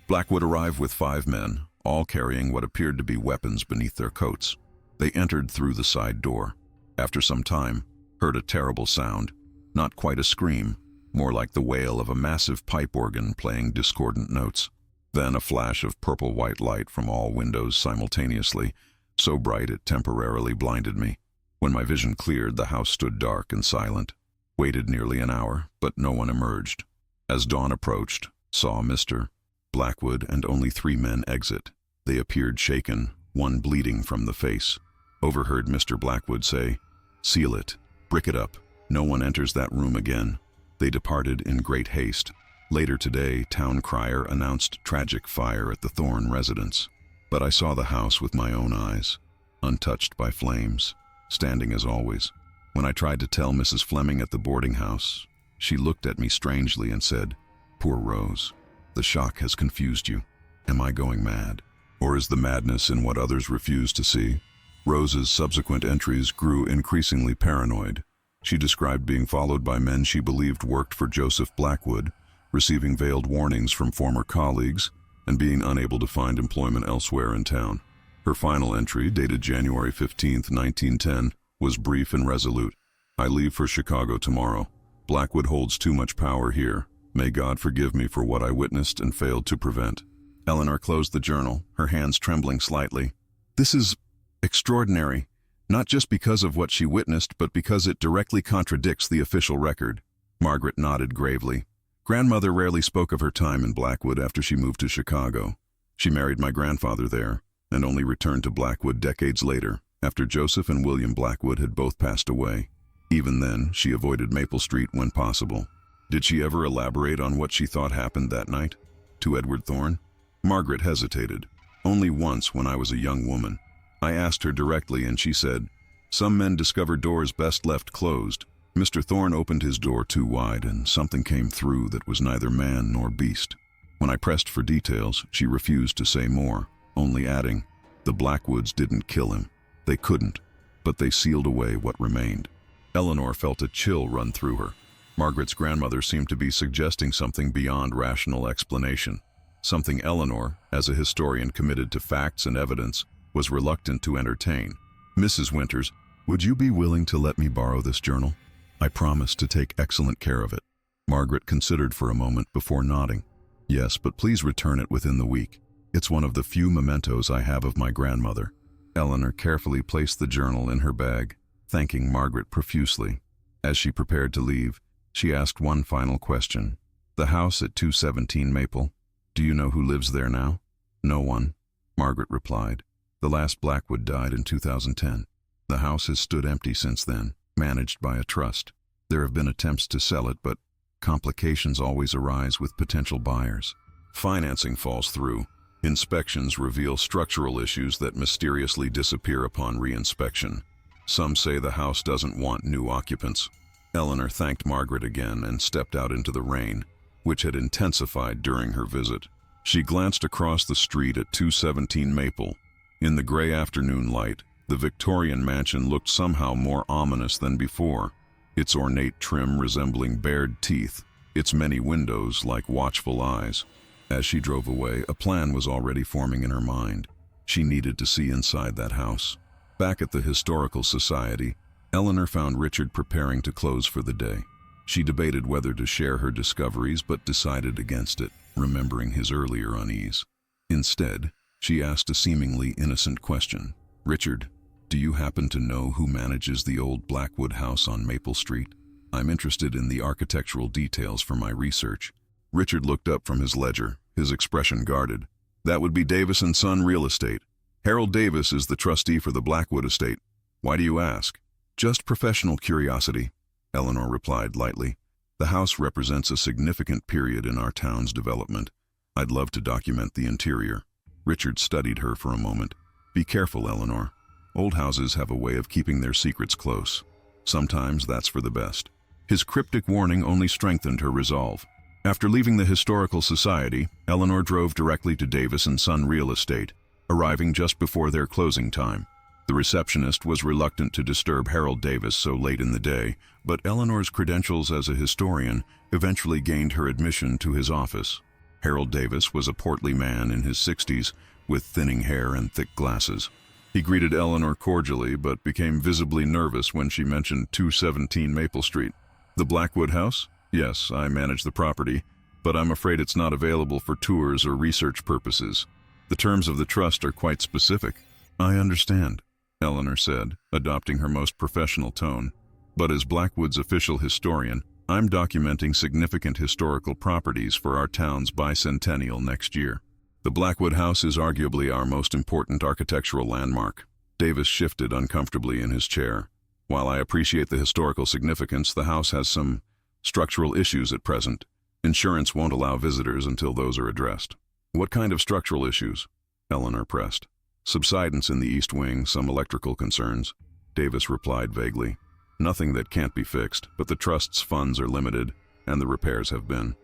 Blackwood arrive with 5 men, all carrying what appeared to be weapons beneath their coats. They entered through the side door. After some time, heard a terrible sound. Not quite a scream, more like the wail of a massive pipe organ playing discordant notes. Then a flash of purple-white light from all windows simultaneously, so bright it temporarily blinded me. When my vision cleared, the house stood dark and silent. Waited nearly an hour, but no one emerged. As dawn approached, saw Mr. Blackwood and only 3 men exit. They appeared shaken, one bleeding from the face. Overheard Mr. Blackwood say, "Seal it, brick it up. No one enters that room again." They departed in great haste. Later today, town crier announced tragic fire at the Thorne residence. But I saw the house with my own eyes, untouched by flames, standing as always. When I tried to tell Mrs. Fleming at the boarding house, she looked at me strangely and said, "Poor Rose, the shock has confused you. Am I going mad? Or is the madness in what others refuse to see?" Rose's subsequent entries grew increasingly paranoid. She described being followed by men she believed worked for Joseph Blackwood, receiving veiled warnings from former colleagues, and being unable to find employment elsewhere in town. Her final entry, dated January 15, 1910, was brief and resolute. "I leave for Chicago tomorrow. Blackwood holds too much power here. May God forgive me for what I witnessed and failed to prevent." Eleanor closed the journal, her hands trembling slightly. "This is extraordinary, not just because of what she witnessed, but because it directly contradicts the official record." Margaret nodded gravely. Grandmother rarely spoke of her time in Blackwood after she moved to Chicago. She married my grandfather there, and only returned to Blackwood decades later, after Joseph and William Blackwood had both passed away. Even then, she avoided Maple Street when possible. Did she ever elaborate on what she thought happened that night to Edward Thorne? Margaret hesitated. "Only once, when I was a young woman. I asked her directly and she said, 'Some men discover doors best left closed.' Mr. Thorne opened his door too wide and something came through that was neither man nor beast." When I pressed for details, she refused to say more, only adding, "The Blackwoods didn't kill him. They couldn't, but they sealed away what remained." Eleanor felt a chill run through her. Margaret's grandmother seemed to be suggesting something beyond rational explanation, something Eleanor, as a historian committed to facts and evidence, was reluctant to entertain. "Mrs. Winters, would you be willing to let me borrow this journal? I promise to take excellent care of it." Margaret considered for a moment before nodding. "Yes, but please return it within the week. It's one of the few mementos I have of my grandmother." Eleanor carefully placed the journal in her bag, thanking Margaret profusely. As she prepared to leave, she asked one final question. "The house at 217 Maple, do you know who lives there now?" "No one," Margaret replied. "The last Blackwood died in 2010. The house has stood empty since then, managed by a trust. There have been attempts to sell it, but complications always arise with potential buyers. Financing falls through. Inspections reveal structural issues that mysteriously disappear upon reinspection. Some say the house doesn't want new occupants." Eleanor thanked Margaret again and stepped out into the rain, which had intensified during her visit. She glanced across the street at 217 Maple. In the gray afternoon light, the Victorian mansion looked somehow more ominous than before, its ornate trim resembling bared teeth, its many windows like watchful eyes. As she drove away, a plan was already forming in her mind. She needed to see inside that house. Back at the Historical Society, Eleanor found Richard preparing to close for the day. She debated whether to share her discoveries, but decided against it, remembering his earlier unease. Instead, she asked a seemingly innocent question. "Richard, do you happen to know who manages the old Blackwood house on Maple Street? I'm interested in the architectural details for my research." Richard looked up from his ledger, his expression guarded. "That would be Davis & Son Real Estate. Harold Davis is the trustee for the Blackwood estate. Why do you ask?" "Just professional curiosity," Eleanor replied lightly. "The house represents a significant period in our town's development. I'd love to document the interior." Richard studied her for a moment. "Be careful, Eleanor. Old houses have a way of keeping their secrets close. Sometimes that's for the best." His cryptic warning only strengthened her resolve. After leaving the Historical Society, Eleanor drove directly to Davis & Son Real Estate, arriving just before their closing time. The receptionist was reluctant to disturb Harold Davis so late in the day, but Eleanor's credentials as a historian eventually gained her admission to his office. Harold Davis was a portly man in his 60s, with thinning hair and thick glasses. He greeted Eleanor cordially, but became visibly nervous when she mentioned 217 Maple Street. "The Blackwood house? Yes, I manage the property, but I'm afraid it's not available for tours or research purposes. The terms of the trust are quite specific." "I understand," Eleanor said, adopting her most professional tone. "But as Blackwood's official historian, I'm documenting significant historical properties for our town's bicentennial next year. The Blackwood house is arguably our most important architectural landmark." Davis shifted uncomfortably in his chair. "While I appreciate the historical significance, the house has some structural issues at present. Insurance won't allow visitors until those are addressed." "What kind of structural issues?" Eleanor pressed. "Subsidence in the east wing, some electrical concerns," Davis replied vaguely. "Nothing that can't be fixed, but the trust's funds are limited, and the repairs have been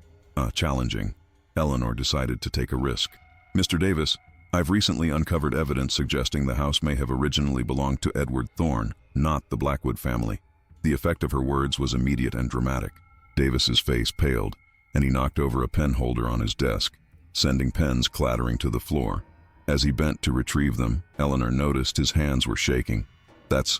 challenging." Eleanor decided to take a risk. "Mr. Davis, I've recently uncovered evidence suggesting the house may have originally belonged to Edward Thorne, not the Blackwood family." The effect of her words was immediate and dramatic. Davis's face paled, and he knocked over a pen holder on his desk, sending pens clattering to the floor. As he bent to retrieve them, Eleanor noticed his hands were shaking. That's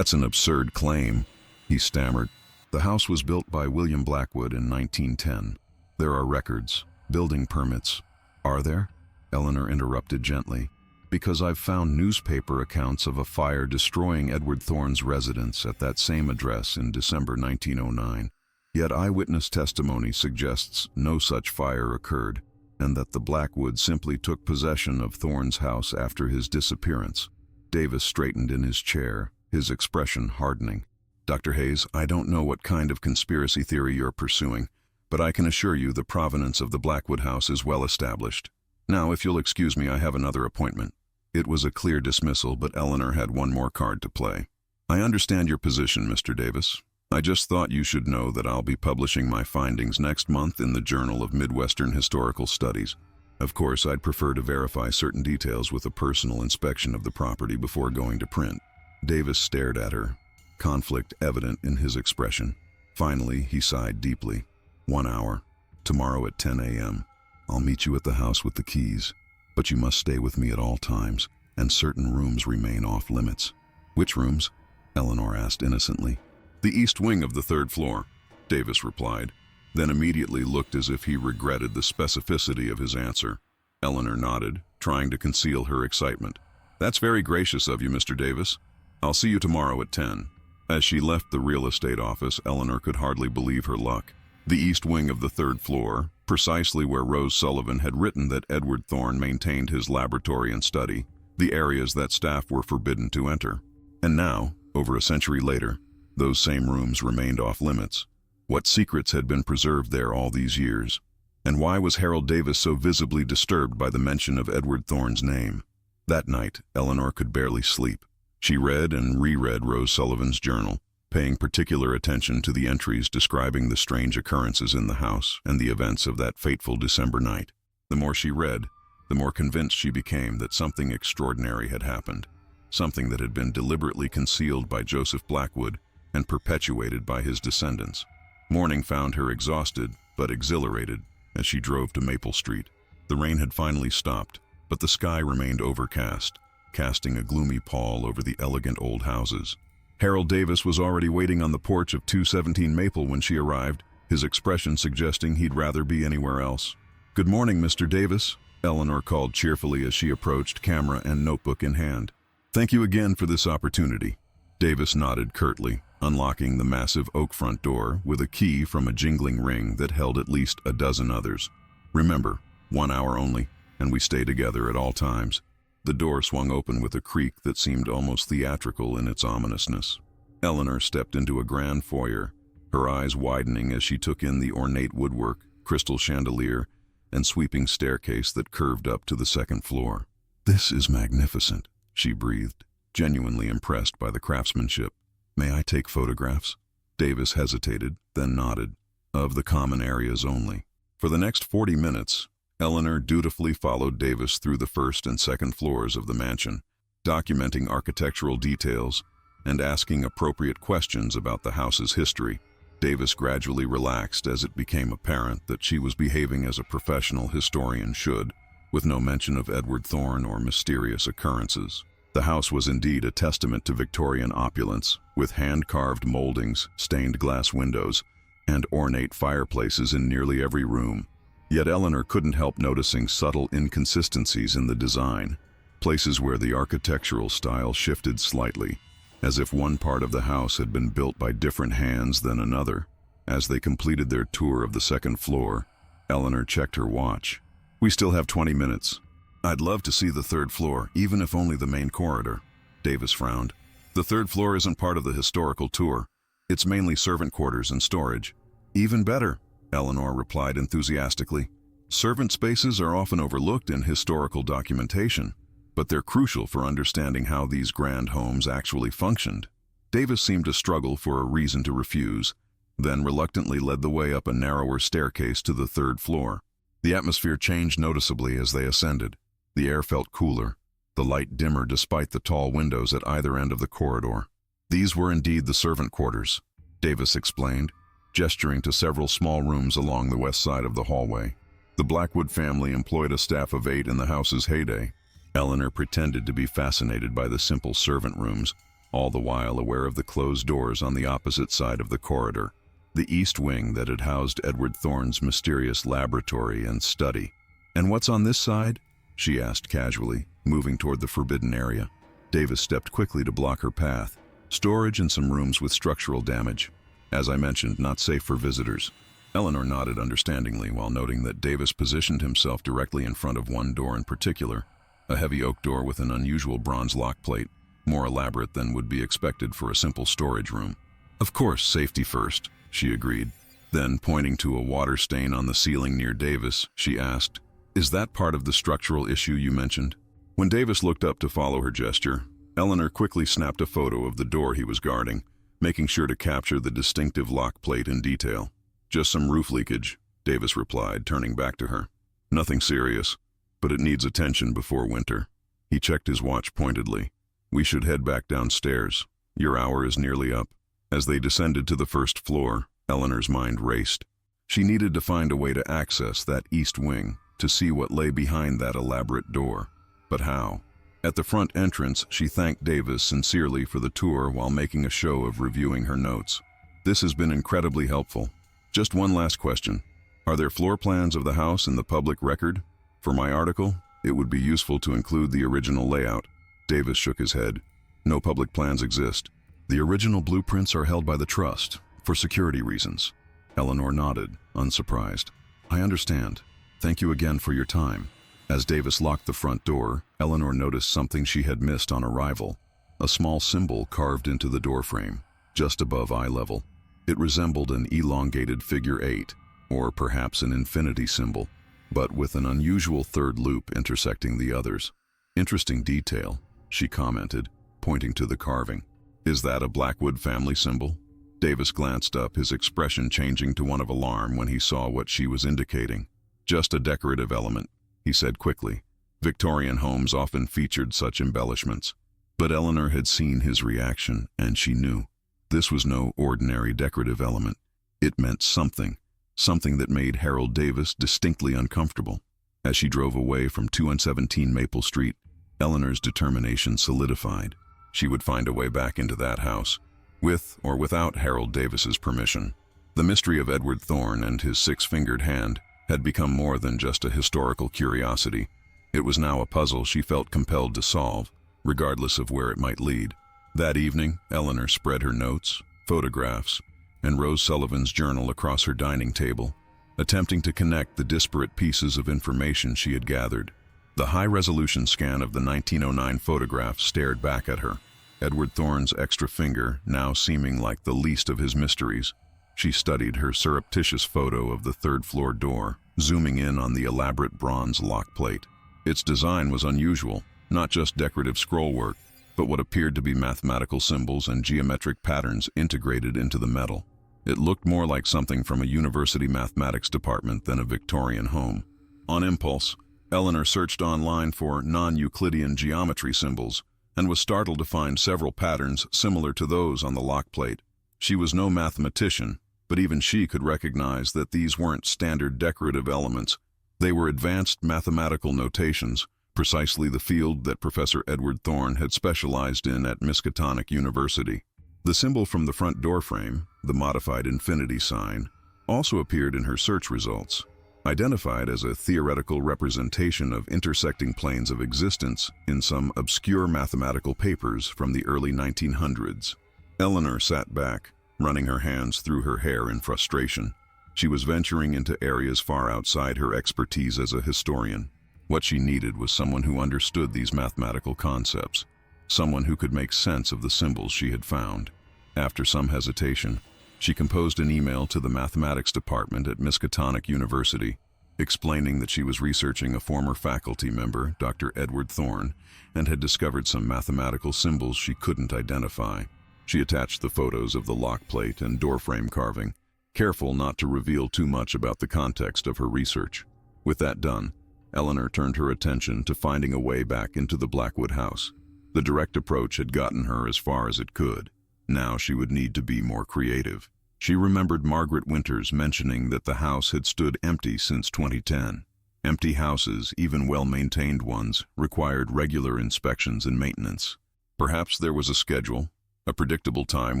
an absurd claim," he stammered. "The house was built by William Blackwood in 1910. There are records, building permits." "Are there?" Eleanor interrupted gently. "Because I've found newspaper accounts of a fire destroying Edward Thorne's residence at that same address in December 1909. Yet eyewitness testimony suggests no such fire occurred, and that the Blackwood simply took possession of Thorne's house after his disappearance." Davis straightened in his chair, his expression hardening. "Dr. Hayes, I don't know what kind of conspiracy theory you're pursuing, but I can assure you the provenance of the Blackwood house is well established. Now, if you'll excuse me, I have another appointment." It was a clear dismissal, but Eleanor had one more card to play. "I understand your position, Mr. Davis. I just thought you should know that I'll be publishing my findings next month in the Journal of Midwestern Historical Studies. Of course, I'd prefer to verify certain details with a personal inspection of the property before going to print." Davis stared at her, conflict evident in his expression. Finally, he sighed deeply. "1 hour. Tomorrow at 10 a.m. I'll meet you at the house with the keys, but you must stay with me at all times, and certain rooms remain off limits." "Which rooms?" Eleanor asked innocently. "The east wing of the 3rd floor," Davis replied, then immediately looked as if he regretted the specificity of his answer. Eleanor nodded, trying to conceal her excitement. "That's very gracious of you, Mr. Davis. I'll see you tomorrow at 10. As she left the real estate office, Eleanor could hardly believe her luck. The east wing of the 3rd floor, precisely where Rose Sullivan had written that Edward Thorne maintained his laboratory and study, the areas that staff were forbidden to enter. And now, over a century later, those same rooms remained off limits. What secrets had been preserved there all these years? And why was Harold Davis so visibly disturbed by the mention of Edward Thorne's name? That night, Eleanor could barely sleep. She read and reread Rose Sullivan's journal, paying particular attention to the entries describing the strange occurrences in the house and the events of that fateful December night. The more she read, the more convinced she became that something extraordinary had happened, something that had been deliberately concealed by Joseph Blackwood and perpetuated by his descendants. Morning found her exhausted, but exhilarated, as she drove to Maple Street. The rain had finally stopped, but the sky remained overcast, casting a gloomy pall over the elegant old houses. Harold Davis was already waiting on the porch of 217 Maple when she arrived, his expression suggesting he'd rather be anywhere else. "Good morning, Mr. Davis," Eleanor called cheerfully as she approached, camera and notebook in hand. "Thank you again for this opportunity." Davis nodded curtly, unlocking the massive oak front door with a key from a jingling ring that held at least a dozen others. "Remember, 1 hour only, and we stay together at all times." The door swung open with a creak that seemed almost theatrical in its ominousness. Eleanor stepped into a grand foyer, her eyes widening as she took in the ornate woodwork, crystal chandelier, and sweeping staircase that curved up to the second floor. "This is magnificent," she breathed, genuinely impressed by the craftsmanship. "May I take photographs?" Davis hesitated, then nodded. "Of the common areas only." For the next 40 minutes, Eleanor dutifully followed Davis through the first and second floors of the mansion, documenting architectural details and asking appropriate questions about the house's history. Davis gradually relaxed as it became apparent that she was behaving as a professional historian should, with no mention of Edward Thorne or mysterious occurrences. The house was indeed a testament to Victorian opulence, with hand-carved moldings, stained glass windows, and ornate fireplaces in nearly every room. Yet Eleanor couldn't help noticing subtle inconsistencies in the design, places where the architectural style shifted slightly, as if one part of the house had been built by different hands than another. As they completed their tour of the second floor, Eleanor checked her watch. "We still have 20 minutes. I'd love to see the third floor, even if only the main corridor." Davis frowned. "The third floor isn't part of the historical tour. It's mainly servant quarters and storage." "Even better," Eleanor replied enthusiastically. "Servant spaces are often overlooked in historical documentation, but they're crucial for understanding how these grand homes actually functioned." Davis seemed to struggle for a reason to refuse, then reluctantly led the way up a narrower staircase to the third floor. The atmosphere changed noticeably as they ascended. The air felt cooler, the light dimmer despite the tall windows at either end of the corridor. "These were indeed the servant quarters," Davis explained, gesturing to several small rooms along the west side of the hallway. "The Blackwood family employed a staff of 8 in the house's heyday." Eleanor pretended to be fascinated by the simple servant rooms, all the while aware of the closed doors on the opposite side of the corridor, the east wing that had housed Edward Thorne's mysterious laboratory and study. "And what's on this side?" she asked casually, moving toward the forbidden area. Davis stepped quickly to block her path. "Storage and some rooms with structural damage. As I mentioned, not safe for visitors." Eleanor nodded understandingly while noting that Davis positioned himself directly in front of one door in particular, a heavy oak door with an unusual bronze lock plate, more elaborate than would be expected for a simple storage room. "Of course, safety first," she agreed. Then, pointing to a water stain on the ceiling near Davis, she asked, "Is that part of the structural issue you mentioned?" When Davis looked up to follow her gesture, Eleanor quickly snapped a photo of the door he was guarding, making sure to capture the distinctive lock plate in detail. "Just some roof leakage," Davis replied, turning back to her. "Nothing serious, but it needs attention before winter." He checked his watch pointedly. "We should head back downstairs. Your hour is nearly up." As they descended to the first floor, Eleanor's mind raced. She needed to find a way to access that east wing, to see what lay behind that elaborate door. But how? At the front entrance, she thanked Davis sincerely for the tour while making a show of reviewing her notes. "This has been incredibly helpful. Just one last question. Are there floor plans of the house in the public record? For my article, it would be useful to include the original layout." Davis shook his head. "No public plans exist. The original blueprints are held by the trust, for security reasons." Eleanor nodded, unsurprised. "I understand. Thank you again for your time." As Davis locked the front door, Eleanor noticed something she had missed on arrival, a small symbol carved into the doorframe, just above eye level. It resembled an elongated figure 8, or perhaps an infinity symbol, but with an unusual third loop intersecting the others. "Interesting detail," she commented, pointing to the carving. "Is that a Blackwood family symbol?" Davis glanced up, his expression changing to one of alarm when he saw what she was indicating. "Just a decorative element," he said quickly. Victorian homes often featured such embellishments. But Eleanor had seen his reaction, and she knew. This was no ordinary decorative element. It meant something something that made Harold Davis distinctly uncomfortable. As she drove away from 217 Maple Street, Eleanor's determination solidified. She would find a way back into that house, with or without Harold Davis's permission. The mystery of Edward Thorne and his six-fingered hand had become more than just a historical curiosity. It was now a puzzle she felt compelled to solve, regardless of where it might lead. That evening, Eleanor spread her notes, photographs, and Rose Sullivan's journal across her dining table, attempting to connect the disparate pieces of information she had gathered. The high-resolution scan of the 1909 photograph stared back at her, Edward Thorne's extra finger now seeming like the least of his mysteries. She studied her surreptitious photo of the third-floor door, zooming in on the elaborate bronze lock plate. Its design was unusual, not just decorative scrollwork, but what appeared to be mathematical symbols and geometric patterns integrated into the metal. It looked more like something from a university mathematics department than a Victorian home. On impulse, Eleanor searched online for non-Euclidean geometry symbols and was startled to find several patterns similar to those on the lock plate. She was no mathematician, but even she could recognize that these weren't standard decorative elements. They were advanced mathematical notations, precisely the field that Professor Edward Thorne had specialized in at Miskatonic University. The symbol from the front door frame, the modified infinity sign, also appeared in her search results, identified as a theoretical representation of intersecting planes of existence in some obscure mathematical papers from the early 1900s. Eleanor sat back, running her hands through her hair in frustration. She was venturing into areas far outside her expertise as a historian. What she needed was someone who understood these mathematical concepts, someone who could make sense of the symbols she had found. After some hesitation, she composed an email to the mathematics department at Miskatonic University, explaining that she was researching a former faculty member, Dr. Edward Thorne, and had discovered some mathematical symbols she couldn't identify. She attached the photos of the lock plate and doorframe carving, careful not to reveal too much about the context of her research. With that done, Eleanor turned her attention to finding a way back into the Blackwood house. The direct approach had gotten her as far as it could. Now she would need to be more creative. She remembered Margaret Winters mentioning that the house had stood empty since 2010. Empty houses, even well-maintained ones, required regular inspections and maintenance. Perhaps there was a schedule, a predictable time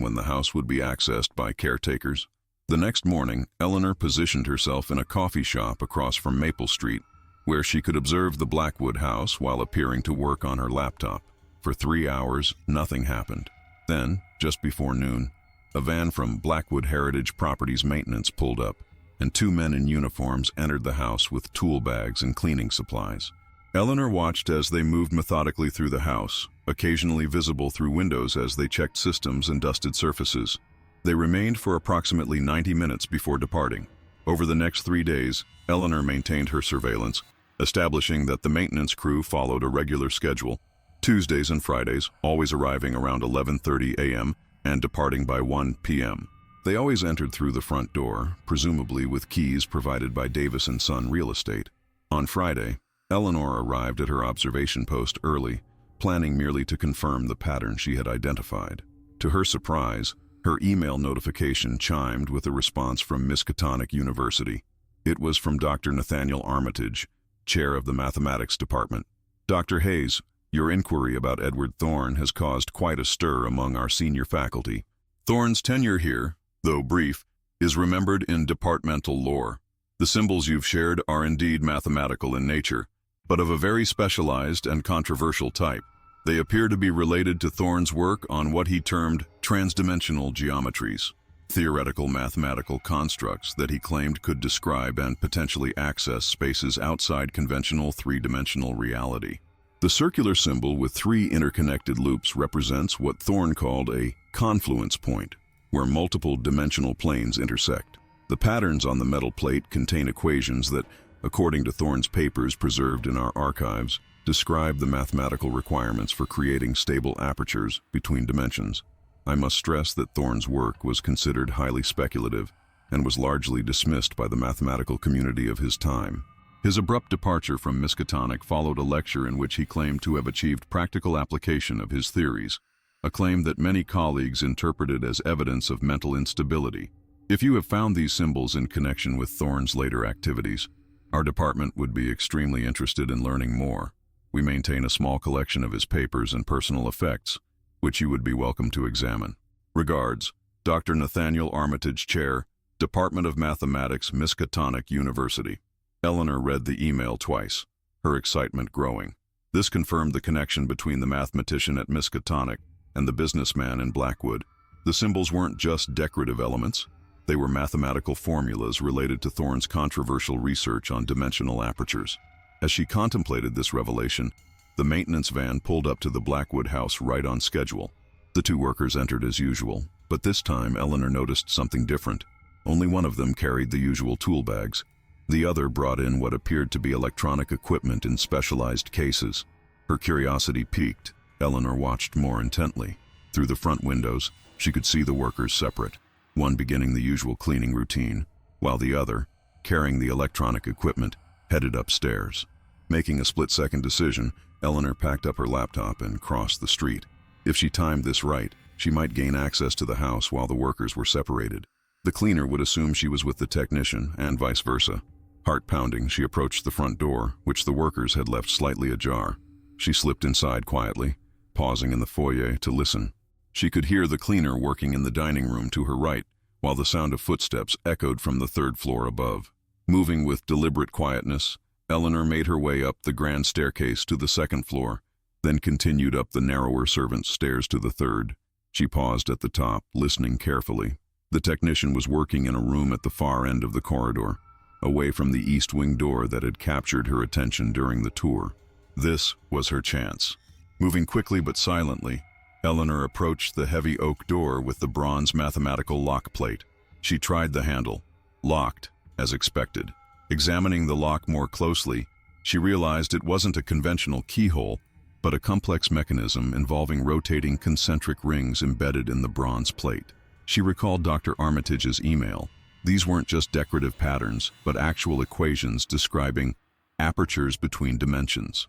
when the house would be accessed by caretakers. The next morning, Eleanor positioned herself in a coffee shop across from Maple Street, where she could observe the Blackwood house while appearing to work on her laptop. For 3 hours, nothing happened. Then, just before noon, a van from Blackwood Heritage Properties Maintenance pulled up, and 2 men in uniforms entered the house with tool bags and cleaning supplies. Eleanor watched as they moved methodically through the house, occasionally visible through windows as they checked systems and dusted surfaces. They remained for approximately 90 minutes before departing. Over the next 3 days, Eleanor maintained her surveillance, establishing that the maintenance crew followed a regular schedule, Tuesdays and Fridays, always arriving around 11:30 a.m. and departing by 1 p.m. They always entered through the front door, presumably with keys provided by Davis & Son Real Estate. On Friday, Eleanor arrived at her observation post early, planning merely to confirm the pattern she had identified. To her surprise, her email notification chimed with a response from Miskatonic University. It was from Dr. Nathaniel Armitage, chair of the mathematics department. Dr. Hayes, your inquiry about Edward Thorne has caused quite a stir among our senior faculty. Thorne's tenure here, though brief, is remembered in departmental lore. The symbols you've shared are indeed mathematical in nature, but of a very specialized and controversial type. They appear to be related to Thorne's work on what he termed transdimensional geometries, theoretical mathematical constructs that he claimed could describe and potentially access spaces outside conventional three-dimensional reality. The circular symbol with 3 interconnected loops represents what Thorne called a confluence point, where multiple dimensional planes intersect. The patterns on the metal plate contain equations that, according to Thorne's papers preserved in our archives, describe the mathematical requirements for creating stable apertures between dimensions. I must stress that Thorne's work was considered highly speculative and was largely dismissed by the mathematical community of his time. His abrupt departure from Miskatonic followed a lecture in which he claimed to have achieved practical application of his theories, a claim that many colleagues interpreted as evidence of mental instability. If you have found these symbols in connection with Thorne's later activities, our department would be extremely interested in learning more. We maintain a small collection of his papers and personal effects, which you would be welcome to examine. Regards, Dr. Nathaniel Armitage, Chair, Department of Mathematics, Miskatonic University. Eleanor read the email twice, her excitement growing. This confirmed the connection between the mathematician at Miskatonic and the businessman in Blackwood. The symbols weren't just decorative elements. They were mathematical formulas related to Thorne's controversial research on dimensional apertures. As she contemplated this revelation, the maintenance van pulled up to the Blackwood house right on schedule. The two workers entered as usual, but this time Eleanor noticed something different. Only one of them carried the usual tool bags. The other brought in what appeared to be electronic equipment in specialized cases. Her curiosity piqued. Eleanor watched more intently. Through the front windows, she could see the workers separate, one beginning the usual cleaning routine, while the other, carrying the electronic equipment, headed upstairs. Making a split-second decision, Eleanor packed up her laptop and crossed the street. If she timed this right, she might gain access to the house while the workers were separated. The cleaner would assume she was with the technician, and vice versa. Heart-pounding, she approached the front door, which the workers had left slightly ajar. She slipped inside quietly, pausing in the foyer to listen. She could hear the cleaner working in the dining room to her right, while the sound of footsteps echoed from the third floor above. Moving with deliberate quietness, Eleanor made her way up the grand staircase to the second floor, then continued up the narrower servants' stairs to the third. She paused at the top, listening carefully. The technician was working in a room at the far end of the corridor, away from the east wing door that had captured her attention during the tour. This was her chance. Moving quickly but silently, Eleanor approached the heavy oak door with the bronze mathematical lock plate. She tried the handle. Locked, as expected. Examining the lock more closely, she realized it wasn't a conventional keyhole, but a complex mechanism involving rotating concentric rings embedded in the bronze plate. She recalled Dr. Armitage's email. These weren't just decorative patterns, but actual equations describing apertures between dimensions.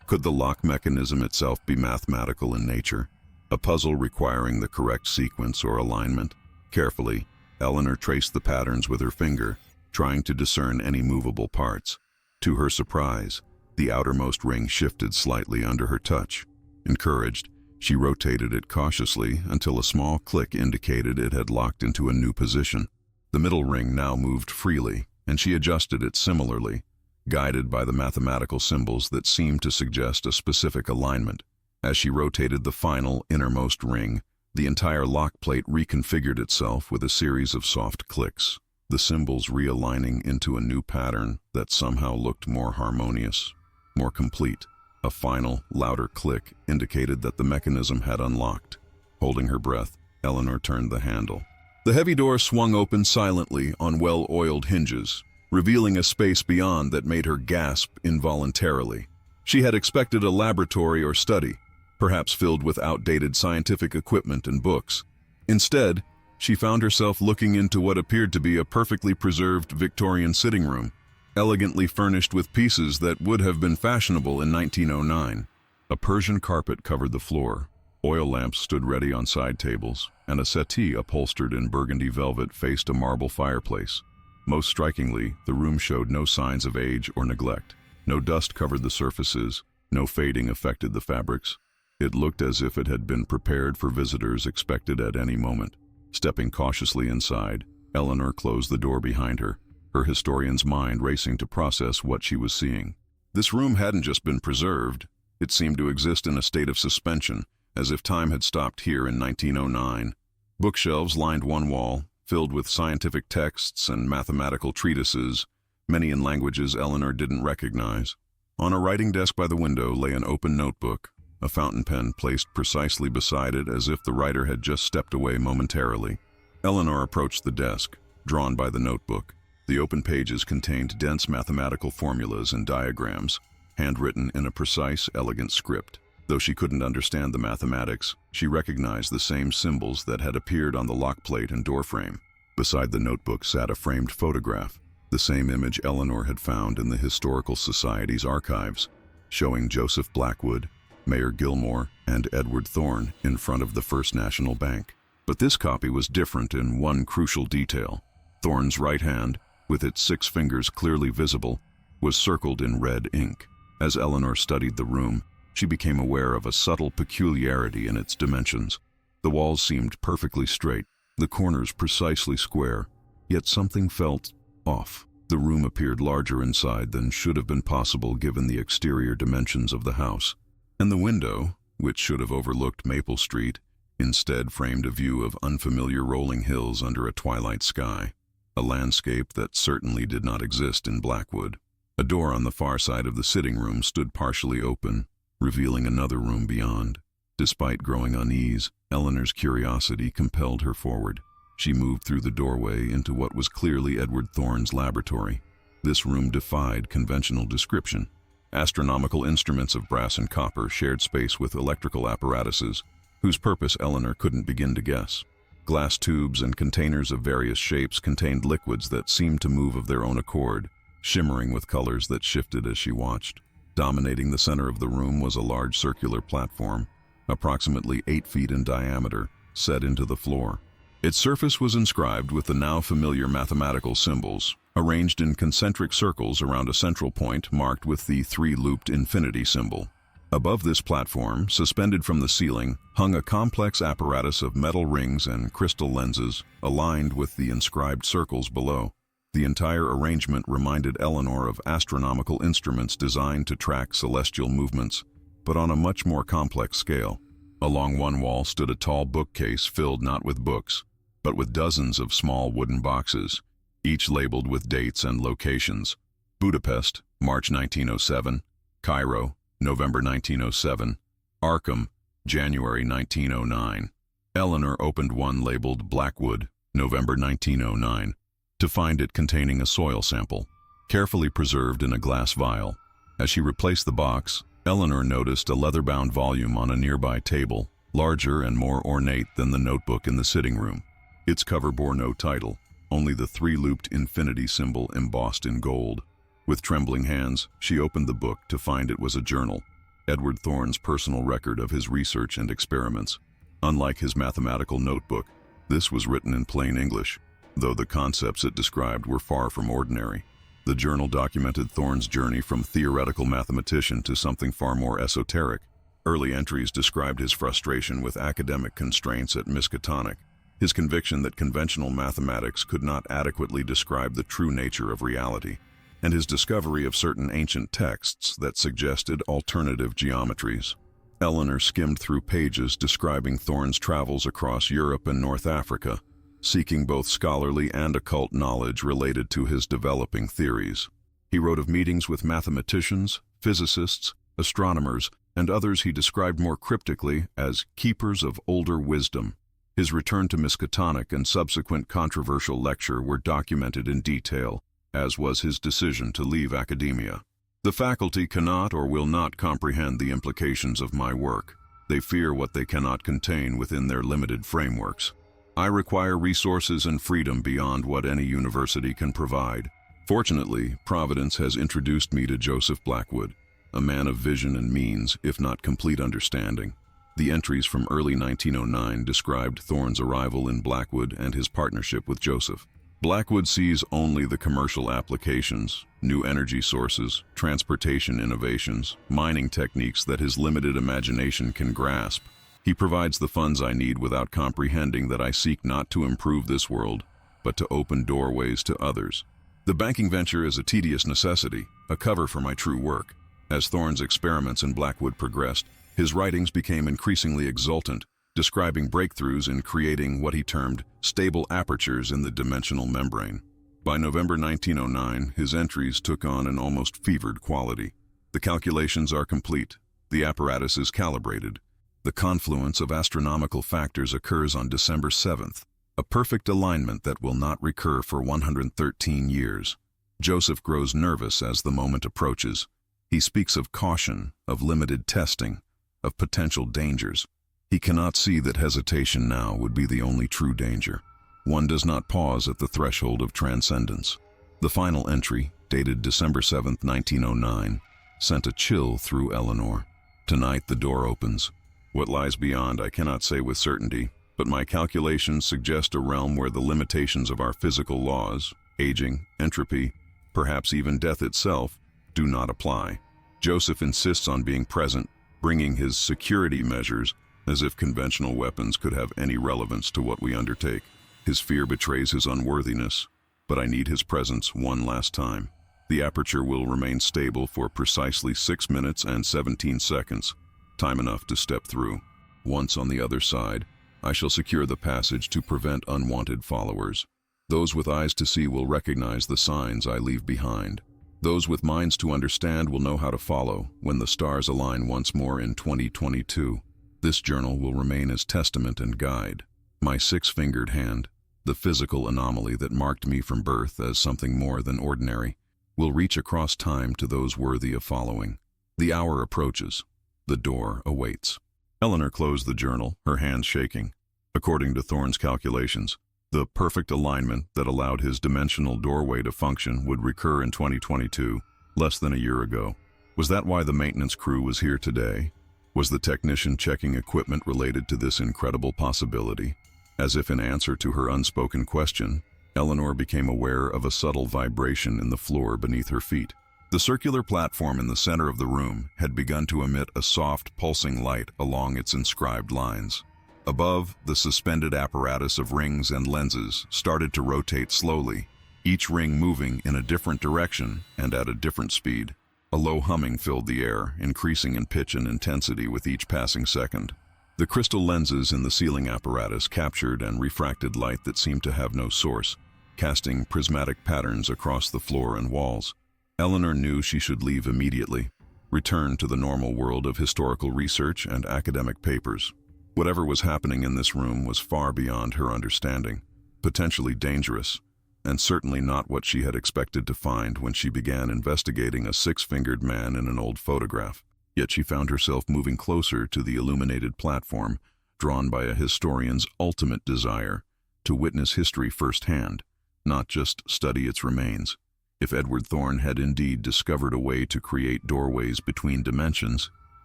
Could the lock mechanism itself be mathematical in nature? A puzzle requiring the correct sequence or alignment? Carefully, Eleanor traced the patterns with her finger, trying to discern any movable parts. To her surprise, the outermost ring shifted slightly under her touch. Encouraged, she rotated it cautiously until a small click indicated it had locked into a new position. The middle ring now moved freely, and she adjusted it similarly, guided by the mathematical symbols that seemed to suggest a specific alignment. As she rotated the final, innermost ring, the entire lock plate reconfigured itself with a series of soft clicks, the symbols realigning into a new pattern that somehow looked more harmonious, more complete. A final, louder click indicated that the mechanism had unlocked. Holding her breath, Eleanor turned the handle. The heavy door swung open silently on well-oiled hinges, revealing a space beyond that made her gasp involuntarily. She had expected a laboratory or study, perhaps filled with outdated scientific equipment and books. Instead, she found herself looking into what appeared to be a perfectly preserved Victorian sitting room, elegantly furnished with pieces that would have been fashionable in 1909. A Persian carpet covered the floor, oil lamps stood ready on side tables, and a settee upholstered in burgundy velvet faced a marble fireplace. Most strikingly, the room showed no signs of age or neglect. No dust covered the surfaces, no fading affected the fabrics. It looked as if it had been prepared for visitors expected at any moment. Stepping cautiously inside, Eleanor closed the door behind her, her historian's mind racing to process what she was seeing. This room hadn't just been preserved, it seemed to exist in a state of suspension, as if time had stopped here in 1909. Bookshelves lined one wall, filled with scientific texts and mathematical treatises, many in languages Eleanor didn't recognize. On a writing desk by the window lay an open notebook, a fountain pen placed precisely beside it as if the writer had just stepped away momentarily. Eleanor approached the desk, drawn by the notebook. The open pages contained dense mathematical formulas and diagrams, handwritten in a precise, elegant script. Though she couldn't understand the mathematics, she recognized the same symbols that had appeared on the lock plate and doorframe. Beside the notebook sat a framed photograph, the same image Eleanor had found in the Historical Society's archives, showing Joseph Blackwood, Mayor Gilmore, and Edward Thorne in front of the First National Bank. But this copy was different in one crucial detail. Thorne's right hand, with its 6 fingers clearly visible, was circled in red ink. As Eleanor studied the room, she became aware of a subtle peculiarity in its dimensions. The walls seemed perfectly straight, the corners precisely square, yet something felt off. The room appeared larger inside than should have been possible given the exterior dimensions of the house. And the window, which should have overlooked Maple Street, instead framed a view of unfamiliar rolling hills under a twilight sky, a landscape that certainly did not exist in Blackwood. A door on the far side of the sitting room stood partially open, revealing another room beyond. Despite growing unease, Eleanor's curiosity compelled her forward. She moved through the doorway into what was clearly Edward Thorne's laboratory. This room defied conventional description. Astronomical instruments of brass and copper shared space with electrical apparatuses, whose purpose Eleanor couldn't begin to guess. Glass tubes and containers of various shapes contained liquids that seemed to move of their own accord, shimmering with colors that shifted as she watched. Dominating the center of the room was a large circular platform, approximately 8 feet in diameter, set into the floor. Its surface was inscribed with the now familiar mathematical symbols, arranged in concentric circles around a central point marked with the 3-looped infinity symbol. Above this platform, suspended from the ceiling, hung a complex apparatus of metal rings and crystal lenses, aligned with the inscribed circles below. The entire arrangement reminded Eleanor of astronomical instruments designed to track celestial movements, but on a much more complex scale. Along one wall stood a tall bookcase filled not with books, but with dozens of small wooden boxes, each labeled with dates and locations. Budapest, March 1907, Cairo, November 1907, Arkham, January 1909. Eleanor opened one labeled Blackwood, November 1909, to find it containing a soil sample, carefully preserved in a glass vial. As she replaced the box, Eleanor noticed a leather-bound volume on a nearby table, larger and more ornate than the notebook in the sitting room. Its cover bore no title, only the 3-looped infinity symbol embossed in gold. With trembling hands, she opened the book to find it was a journal, Edward Thorne's personal record of his research and experiments. Unlike his mathematical notebook, this was written in plain English, though the concepts it described were far from ordinary. The journal documented Thorne's journey from theoretical mathematician to something far more esoteric. Early entries described his frustration with academic constraints at Miskatonic, his conviction that conventional mathematics could not adequately describe the true nature of reality, and his discovery of certain ancient texts that suggested alternative geometries. Eleanor skimmed through pages describing Thorne's travels across Europe and North Africa, seeking both scholarly and occult knowledge related to his developing theories. He wrote of meetings with mathematicians, physicists, astronomers, and others he described more cryptically as keepers of older wisdom. His return to Miskatonic and subsequent controversial lecture were documented in detail, as was his decision to leave academia. The faculty cannot or will not comprehend the implications of my work. They fear what they cannot contain within their limited frameworks. I require resources and freedom beyond what any university can provide. Fortunately, Providence has introduced me to Joseph Blackwood, a man of vision and means, if not complete understanding. The entries from early 1909 described Thorne's arrival in Blackwood and his partnership with Joseph. Blackwood sees only the commercial applications, new energy sources, transportation innovations, mining techniques that his limited imagination can grasp. He provides the funds I need without comprehending that I seek not to improve this world, but to open doorways to others. The banking venture is a tedious necessity, a cover for my true work. As Thorne's experiments in Blackwood progressed, his writings became increasingly exultant, describing breakthroughs in creating what he termed stable apertures in the dimensional membrane. By November 1909, his entries took on an almost fevered quality. The calculations are complete. The apparatus is calibrated. The confluence of astronomical factors occurs on December 7th, a perfect alignment that will not recur for 113 years. Joseph grows nervous as the moment approaches. He speaks of caution, of limited testing, of potential dangers. He cannot see that hesitation now would be the only true danger. One does not pause at the threshold of transcendence. The final entry, dated December 7, 1909, sent a chill through Eleanor. Tonight the door opens. What lies beyond I cannot say with certainty, but my calculations suggest a realm where the limitations of our physical laws, aging, entropy, perhaps even death itself, do not apply. Joseph insists on being present, bringing his security measures as if conventional weapons could have any relevance to what we undertake. His fear betrays his unworthiness, but I need his presence one last time. The aperture will remain stable for precisely 6 minutes and 17 seconds, time enough to step through. Once on the other side, I shall secure the passage to prevent unwanted followers. Those with eyes to see will recognize the signs I leave behind. Those with minds to understand will know how to follow when the stars align once more in 2022. This journal will remain as testament and guide. My six-fingered hand, the physical anomaly that marked me from birth as something more than ordinary, will reach across time to those worthy of following. The hour approaches. The door awaits. Eleanor closed the journal, her hands shaking. According to Thorne's calculations, the perfect alignment that allowed his dimensional doorway to function would recur in 2022, less than a year ago. Was that why the maintenance crew was here today? Was the technician checking equipment related to this incredible possibility? As if in answer to her unspoken question, Eleanor became aware of a subtle vibration in the floor beneath her feet. The circular platform in the center of the room had begun to emit a soft, pulsing light along its inscribed lines. Above, the suspended apparatus of rings and lenses started to rotate slowly, each ring moving in a different direction and at a different speed. A low humming filled the air, increasing in pitch and intensity with each passing second. The crystal lenses in the ceiling apparatus captured and refracted light that seemed to have no source, casting prismatic patterns across the floor and walls. Eleanor knew she should leave immediately, return to the normal world of historical research and academic papers. Whatever was happening in this room was far beyond her understanding, potentially dangerous, and certainly not what she had expected to find when she began investigating a six-fingered man in an old photograph. Yet she found herself moving closer to the illuminated platform, drawn by a historian's ultimate desire to witness history firsthand, not just study its remains. If Edward Thorne had indeed discovered a way to create doorways between dimensions,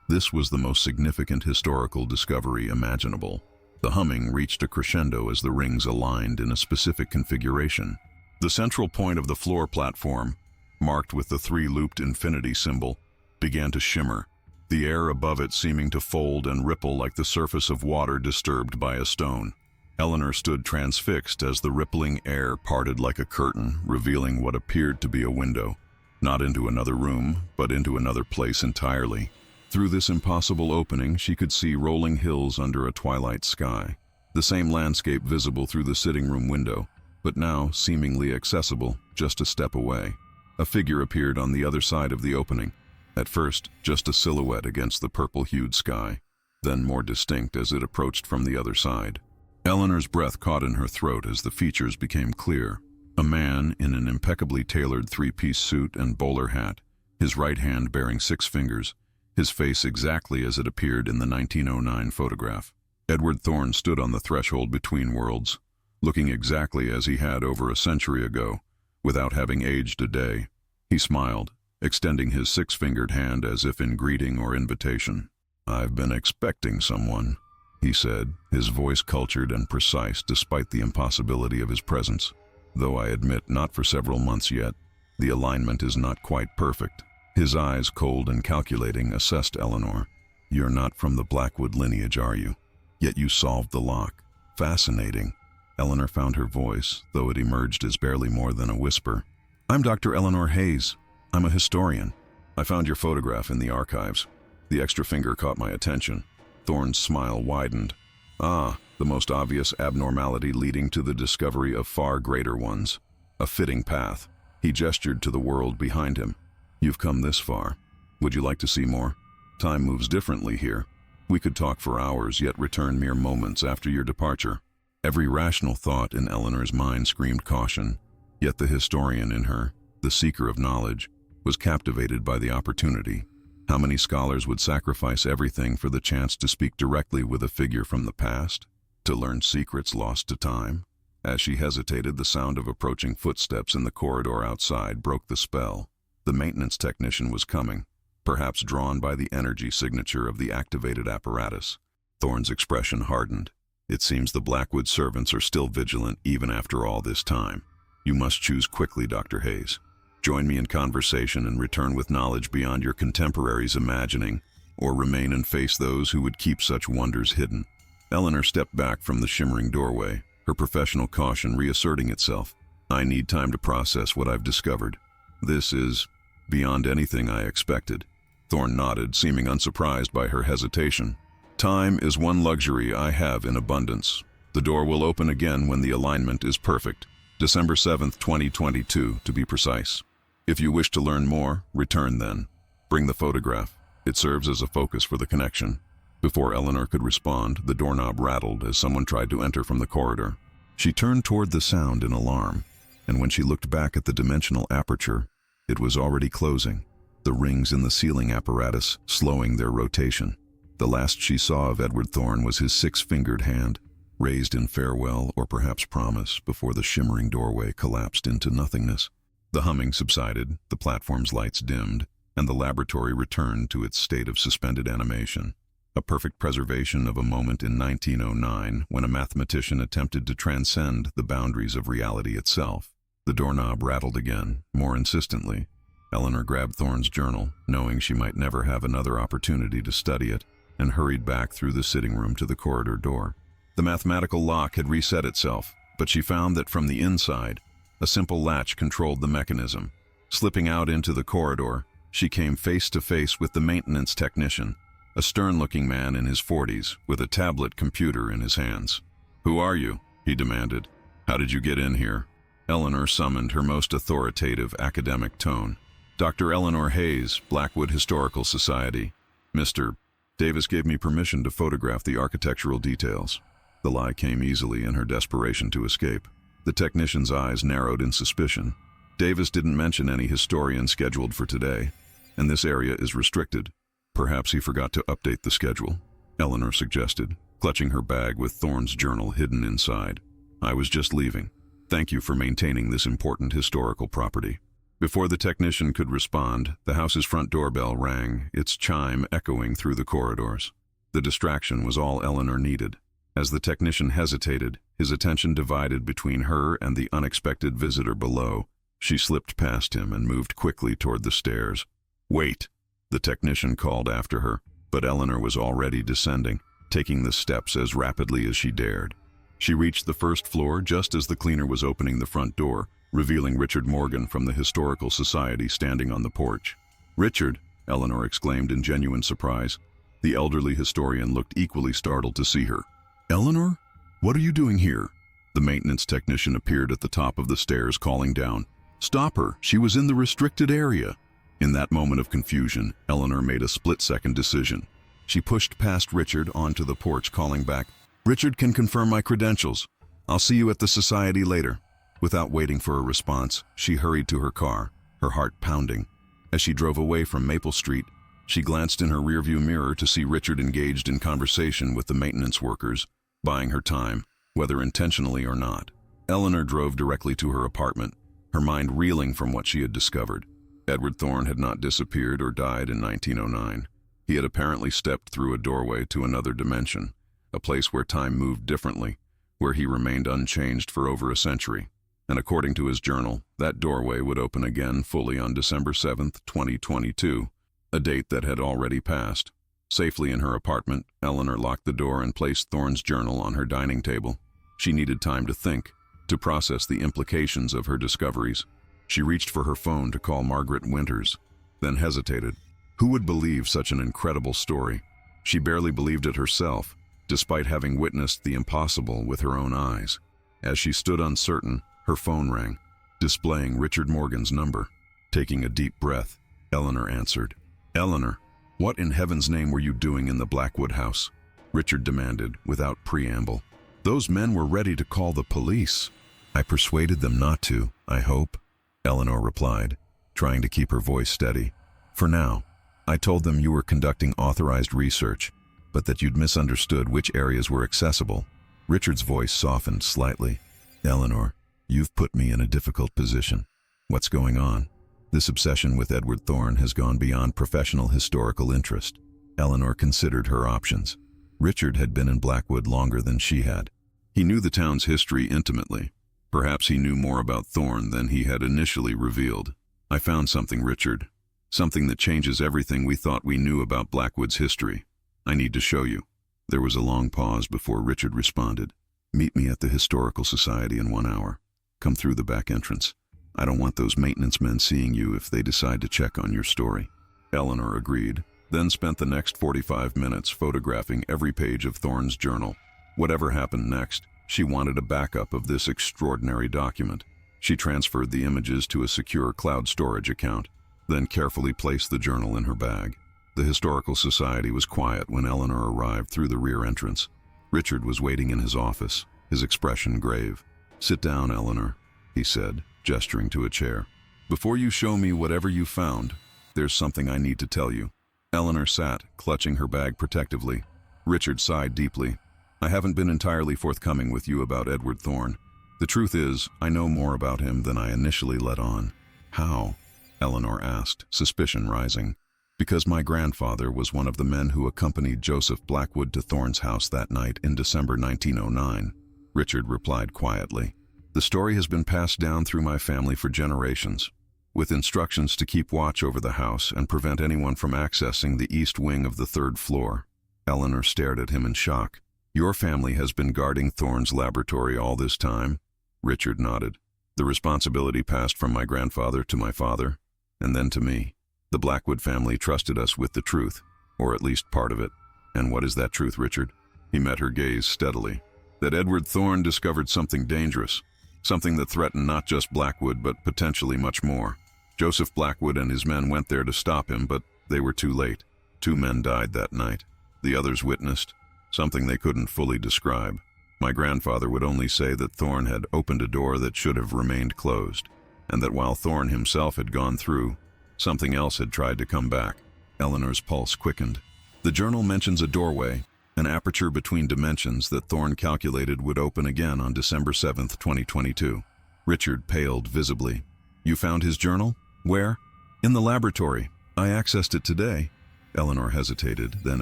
this was the most significant historical discovery imaginable. The humming reached a crescendo as the rings aligned in a specific configuration. The central point of the floor platform, marked with the three-looped infinity symbol, began to shimmer, the air above it seeming to fold and ripple like the surface of water disturbed by a stone. Eleanor stood transfixed as the rippling air parted like a curtain, revealing what appeared to be a window, not into another room, but into another place entirely. Through this impossible opening, she could see rolling hills under a twilight sky, the same landscape visible through the sitting room window, but now seemingly accessible just a step away. A figure appeared on the other side of the opening, at first just a silhouette against the purple-hued sky, then more distinct as it approached from the other side. Eleanor's breath caught in her throat as the features became clear. A man in an impeccably tailored three-piece suit and bowler hat, his right hand bearing 6 fingers, his face exactly as it appeared in the 1909 photograph. Edward Thorne stood on the threshold between worlds, looking exactly as he had over a century ago, without having aged a day. He smiled, extending his 6-fingered hand as if in greeting or invitation. "I've been expecting someone," he said, his voice cultured and precise despite the impossibility of his presence. "Though I admit not for several months yet. The alignment is not quite perfect." His eyes, cold and calculating, assessed Eleanor. "You're not from the Blackwood lineage, are you? Yet you solved the lock. Fascinating." Eleanor found her voice, though it emerged as barely more than a whisper. "I'm Dr. Eleanor Hayes. I'm a historian. I found your photograph in the archives." The extra finger caught my attention. Thorne's smile widened. "Ah, the most obvious abnormality leading to the discovery of far greater ones. A fitting path." He gestured to the world behind him. "You've come this far. Would you like to see more? Time moves differently here. We could talk for hours, yet return mere moments after your departure." Every rational thought in Eleanor's mind screamed caution, yet the historian in her, the seeker of knowledge, was captivated by the opportunity. How many scholars would sacrifice everything for the chance to speak directly with a figure from the past, to learn secrets lost to time? As she hesitated, the sound of approaching footsteps in the corridor outside broke the spell. The maintenance technician was coming, perhaps drawn by the energy signature of the activated apparatus. Thorne's expression hardened. It seems the Blackwood servants are still vigilant even after all this time. You must choose quickly, Dr. Hayes. Join me in conversation and return with knowledge beyond your contemporaries' imagining, or remain and face those who would keep such wonders hidden. Eleanor stepped back from the shimmering doorway, her professional caution reasserting itself. I need time to process what I've discovered. This is beyond anything I expected. Thorne nodded, seeming unsurprised by her hesitation. Time is one luxury I have in abundance. The door will open again when the alignment is perfect. December 7th, 2022, to be precise. If you wish to learn more, return then. Bring the photograph. It serves as a focus for the connection. Before Eleanor could respond, the doorknob rattled as someone tried to enter from the corridor. She turned toward the sound in alarm, and when she looked back at the dimensional aperture, it was already closing, the rings in the ceiling apparatus slowing their rotation. The last she saw of Edward Thorne was his six-fingered hand, raised in farewell or perhaps promise before the shimmering doorway collapsed into nothingness. The humming subsided, the platform's lights dimmed, and the laboratory returned to its state of suspended animation. A perfect preservation of a moment in 1909 when a mathematician attempted to transcend the boundaries of reality itself. The doorknob rattled again, more insistently. Eleanor grabbed Thorne's journal, knowing she might never have another opportunity to study it, and hurried back through the sitting room to the corridor door. The mathematical lock had reset itself, but she found that from the inside, a simple latch controlled the mechanism. Slipping out into the corridor, she came face to face with the maintenance technician, a stern-looking man in his 40s, with a tablet computer in his hands. "Who are you?" he demanded. "How did you get in here?" Eleanor summoned her most authoritative academic tone. "Dr. Eleanor Hayes, Blackwood Historical Society. Mr. Davis gave me permission to photograph the architectural details." The lie came easily in her desperation to escape. The technician's eyes narrowed in suspicion. "Davis didn't mention any historian scheduled for today, and this area is restricted. Perhaps he forgot to update the schedule," Eleanor suggested, clutching her bag with Thorne's journal hidden inside. "I was just leaving. Thank you for maintaining this important historical property." Before the technician could respond, the house's front doorbell rang, its chime echoing through the corridors. The distraction was all Eleanor needed. As the technician hesitated, his attention divided between her and the unexpected visitor below. She slipped past him and moved quickly toward the stairs. "Wait!" the technician called after her, but Eleanor was already descending, taking the steps as rapidly as she dared. She reached the first floor just as the cleaner was opening the front door, revealing Richard Morgan from the Historical Society standing on the porch. "Richard!" Eleanor exclaimed in genuine surprise. The elderly historian looked equally startled to see her. "Eleanor? What are you doing here?" The maintenance technician appeared at the top of the stairs, calling down. "Stop her! She was in the restricted area!" In that moment of confusion, Eleanor made a split-second decision. She pushed past Richard onto the porch, calling back, "Richard can confirm my credentials. I'll see you at the society later." Without waiting for a response, she hurried to her car, her heart pounding. As she drove away from Maple Street, she glanced in her rearview mirror to see Richard engaged in conversation with the maintenance workers, buying her time, whether intentionally or not. Eleanor drove directly to her apartment, her mind reeling from what she had discovered. Edward Thorne had not disappeared or died in 1909. He had apparently stepped through a doorway to another dimension, a place where time moved differently, where he remained unchanged for over a century. And according to his journal, that doorway would open again fully on December 7th, 2022, a date that had already passed. Safely in her apartment, Eleanor locked the door and placed Thorne's journal on her dining table. She needed time to think, to process the implications of her discoveries. She reached for her phone to call Margaret Winters, then hesitated. Who would believe such an incredible story? She barely believed it herself, despite having witnessed the impossible with her own eyes. As she stood uncertain, her phone rang, displaying Richard Morgan's number. Taking a deep breath, Eleanor answered. "Eleanor, what in heaven's name were you doing in the Blackwood house?" Richard demanded, without preamble. "Those men were ready to call the police." "I persuaded them not to, I hope," Eleanor replied, trying to keep her voice steady. "For now, I told them you were conducting authorized research, but that you'd misunderstood which areas were accessible." Richard's voice softened slightly. "Eleanor, you've put me in a difficult position. What's going on?" This obsession with Edward Thorne has gone beyond professional historical interest. Eleanor considered her options. Richard had been in Blackwood longer than she had. He knew the town's history intimately. Perhaps he knew more about Thorne than he had initially revealed. "I found something, Richard. Something that changes everything we thought we knew about Blackwood's history. I need to show you." There was a long pause before Richard responded. "Meet me at the Historical Society in 1 hour. Come through the back entrance. I don't want those maintenance men seeing you if they decide to check on your story." Eleanor agreed, then spent the next 45 minutes photographing every page of Thorne's journal. Whatever happened next, she wanted a backup of this extraordinary document. She transferred the images to a secure cloud storage account, then carefully placed the journal in her bag. The Historical Society was quiet when Eleanor arrived through the rear entrance. Richard was waiting in his office, his expression grave. "Sit down, Eleanor," he said, gesturing to a chair. "Before you show me whatever you found, there's something I need to tell you." Eleanor sat, clutching her bag protectively. Richard sighed deeply. "I haven't been entirely forthcoming with you about Edward Thorne. The truth is, I know more about him than I initially let on." "How?" Eleanor asked, suspicion rising. "Because my grandfather was one of the men who accompanied Joseph Blackwood to Thorne's house that night in December 1909. Richard replied quietly. "The story has been passed down through my family for generations, with instructions to keep watch over the house and prevent anyone from accessing the east wing of the 3rd floor." Eleanor stared at him in shock. "Your family has been guarding Thorne's laboratory all this time?" Richard nodded. "The responsibility passed from my grandfather to my father, and then to me. The Blackwood family trusted us with the truth, or at least part of it." "And what is that truth, Richard?" He met her gaze steadily. "That Edward Thorne discovered something dangerous, something that threatened not just Blackwood but potentially much more. Joseph Blackwood and his men went there to stop him, but they were too late. 2 men died that night. The others witnessed something they couldn't fully describe. My grandfather would only say that Thorne had opened a door that should have remained closed, and that while Thorne himself had gone through, something else had tried to come back." Eleanor's pulse quickened. "The journal mentions a doorway, an aperture between dimensions that Thorne calculated would open again on December 7th, 2022. Richard paled visibly. "You found his journal? Where?" "In the laboratory. I accessed it today." Eleanor hesitated, then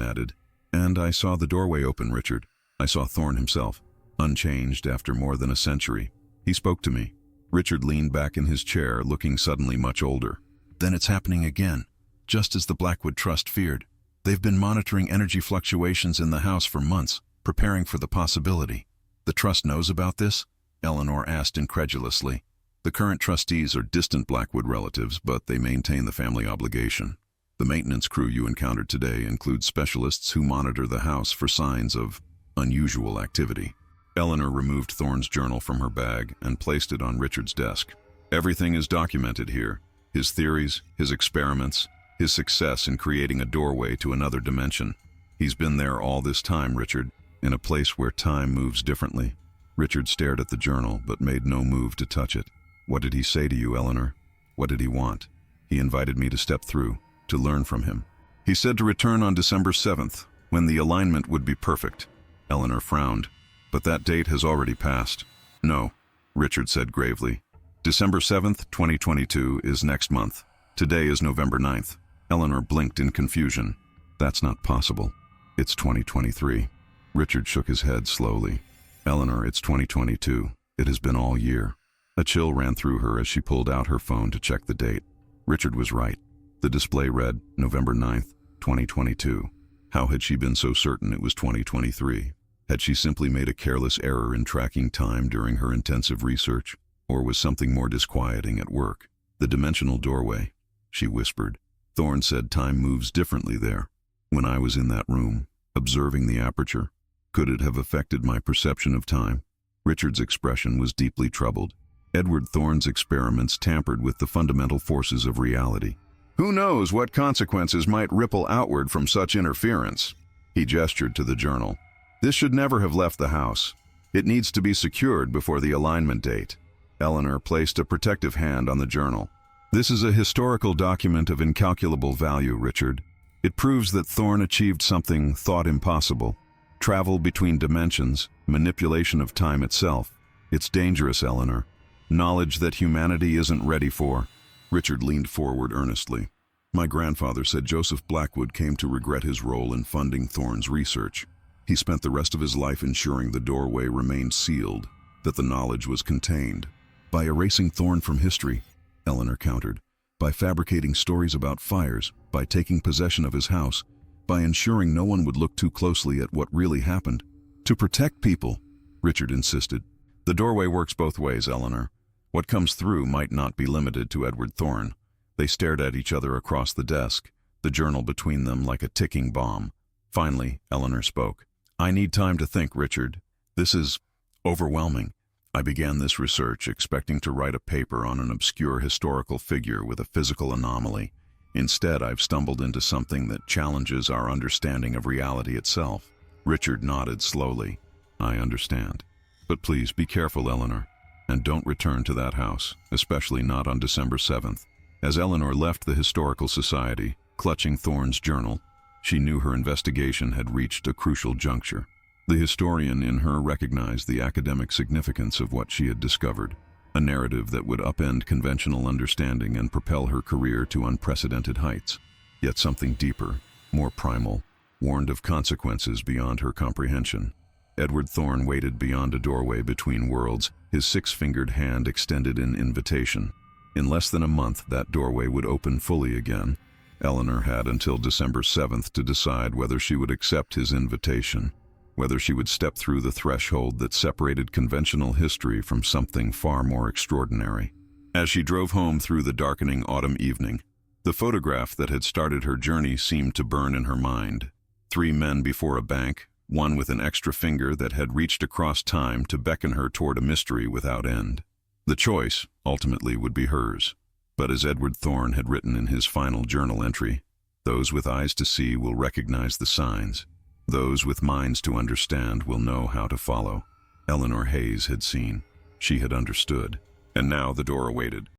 added, "And I saw the doorway open, Richard. I saw Thorne himself, unchanged after more than a century. He spoke to me." Richard leaned back in his chair, looking suddenly much older. "Then it's happening again, just as the Blackwood Trust feared. They've been monitoring energy fluctuations in the house for months, preparing for the possibility." "The Trust knows about this?" Eleanor asked incredulously. "The current trustees are distant Blackwood relatives, but they maintain the family obligation. The maintenance crew you encountered today includes specialists who monitor the house for signs of unusual activity." Eleanor removed Thorne's journal from her bag and placed it on Richard's desk. "Everything is documented here. His theories, his experiments, his success in creating a doorway to another dimension. He's been there all this time, Richard, in a place where time moves differently." Richard stared at the journal, but made no move to touch it. "What did he say to you, Eleanor? What did he want?" "He invited me to step through, to learn from him. He said to return on December 7th, when the alignment would be perfect." Eleanor frowned. "But that date has already passed." "No," Richard said gravely. "December 7th, 2022 is next month. Today is November 9th. Eleanor blinked in confusion. "That's not possible. It's 2023. Richard shook his head slowly. "Eleanor, it's 2022. It has been all year." A chill ran through her as she pulled out her phone to check the date. Richard was right. The display read November 9th, 2022. How had she been so certain it was 2023? Had she simply made a careless error in tracking time during her intensive research? Or was something more disquieting at work? "The dimensional doorway," she whispered. "Thorne said time moves differently there. When I was in that room, observing the aperture, could it have affected my perception of time?" Richard's expression was deeply troubled. Edward Thorne's experiments tampered with the fundamental forces of reality. "Who knows what consequences might ripple outward from such interference?" He gestured to the journal. "This should never have left the house. It needs to be secured before the alignment date." Eleanor placed a protective hand on the journal. "This is a historical document of incalculable value, Richard. It proves that Thorne achieved something thought impossible. Travel between dimensions, manipulation of time itself. It's dangerous, Eleanor. Knowledge that humanity isn't ready for." Richard leaned forward earnestly. "My grandfather said Joseph Blackwood came to regret his role in funding Thorne's research. He spent the rest of his life ensuring the doorway remained sealed, that the knowledge was contained. By erasing Thorn from history, Eleanor countered, by fabricating stories about fires, by taking possession of his house, by ensuring no one would look too closely at what really happened. To protect people, Richard insisted. The doorway works both ways, Eleanor. What comes through might not be limited to Edward Thorn. They stared at each other across the desk, the journal between them like a ticking bomb. Finally, Eleanor spoke. I need time to think, Richard. This is overwhelming. I began this research expecting to write a paper on an obscure historical figure with a physical anomaly. Instead, I've stumbled into something that challenges our understanding of reality itself. Richard nodded slowly. I understand. But please be careful, Eleanor, and don't return to that house, especially not on December 7th. As Eleanor left the Historical Society, clutching Thorn's journal, she knew her investigation had reached a crucial juncture. The historian in her recognized the academic significance of what she had discovered, a narrative that would upend conventional understanding and propel her career to unprecedented heights. Yet something deeper, more primal, warned of consequences beyond her comprehension. Edward Thorn waited beyond a doorway between worlds, his six-fingered hand extended in invitation. In less than a month, that doorway would open fully again. Eleanor had until December 7th to decide whether she would accept his invitation, whether she would step through the threshold that separated conventional history from something far more extraordinary. As she drove home through the darkening autumn evening, the photograph that had started her journey seemed to burn in her mind. 3 men before a bank, one with an extra finger that had reached across time to beckon her toward a mystery without end. The choice, ultimately, would be hers. But as Edward Thorn had written in his final journal entry, those with eyes to see will recognize the signs. Those with minds to understand will know how to follow. Eleanor Hayes had seen. She had understood. And now the door awaited.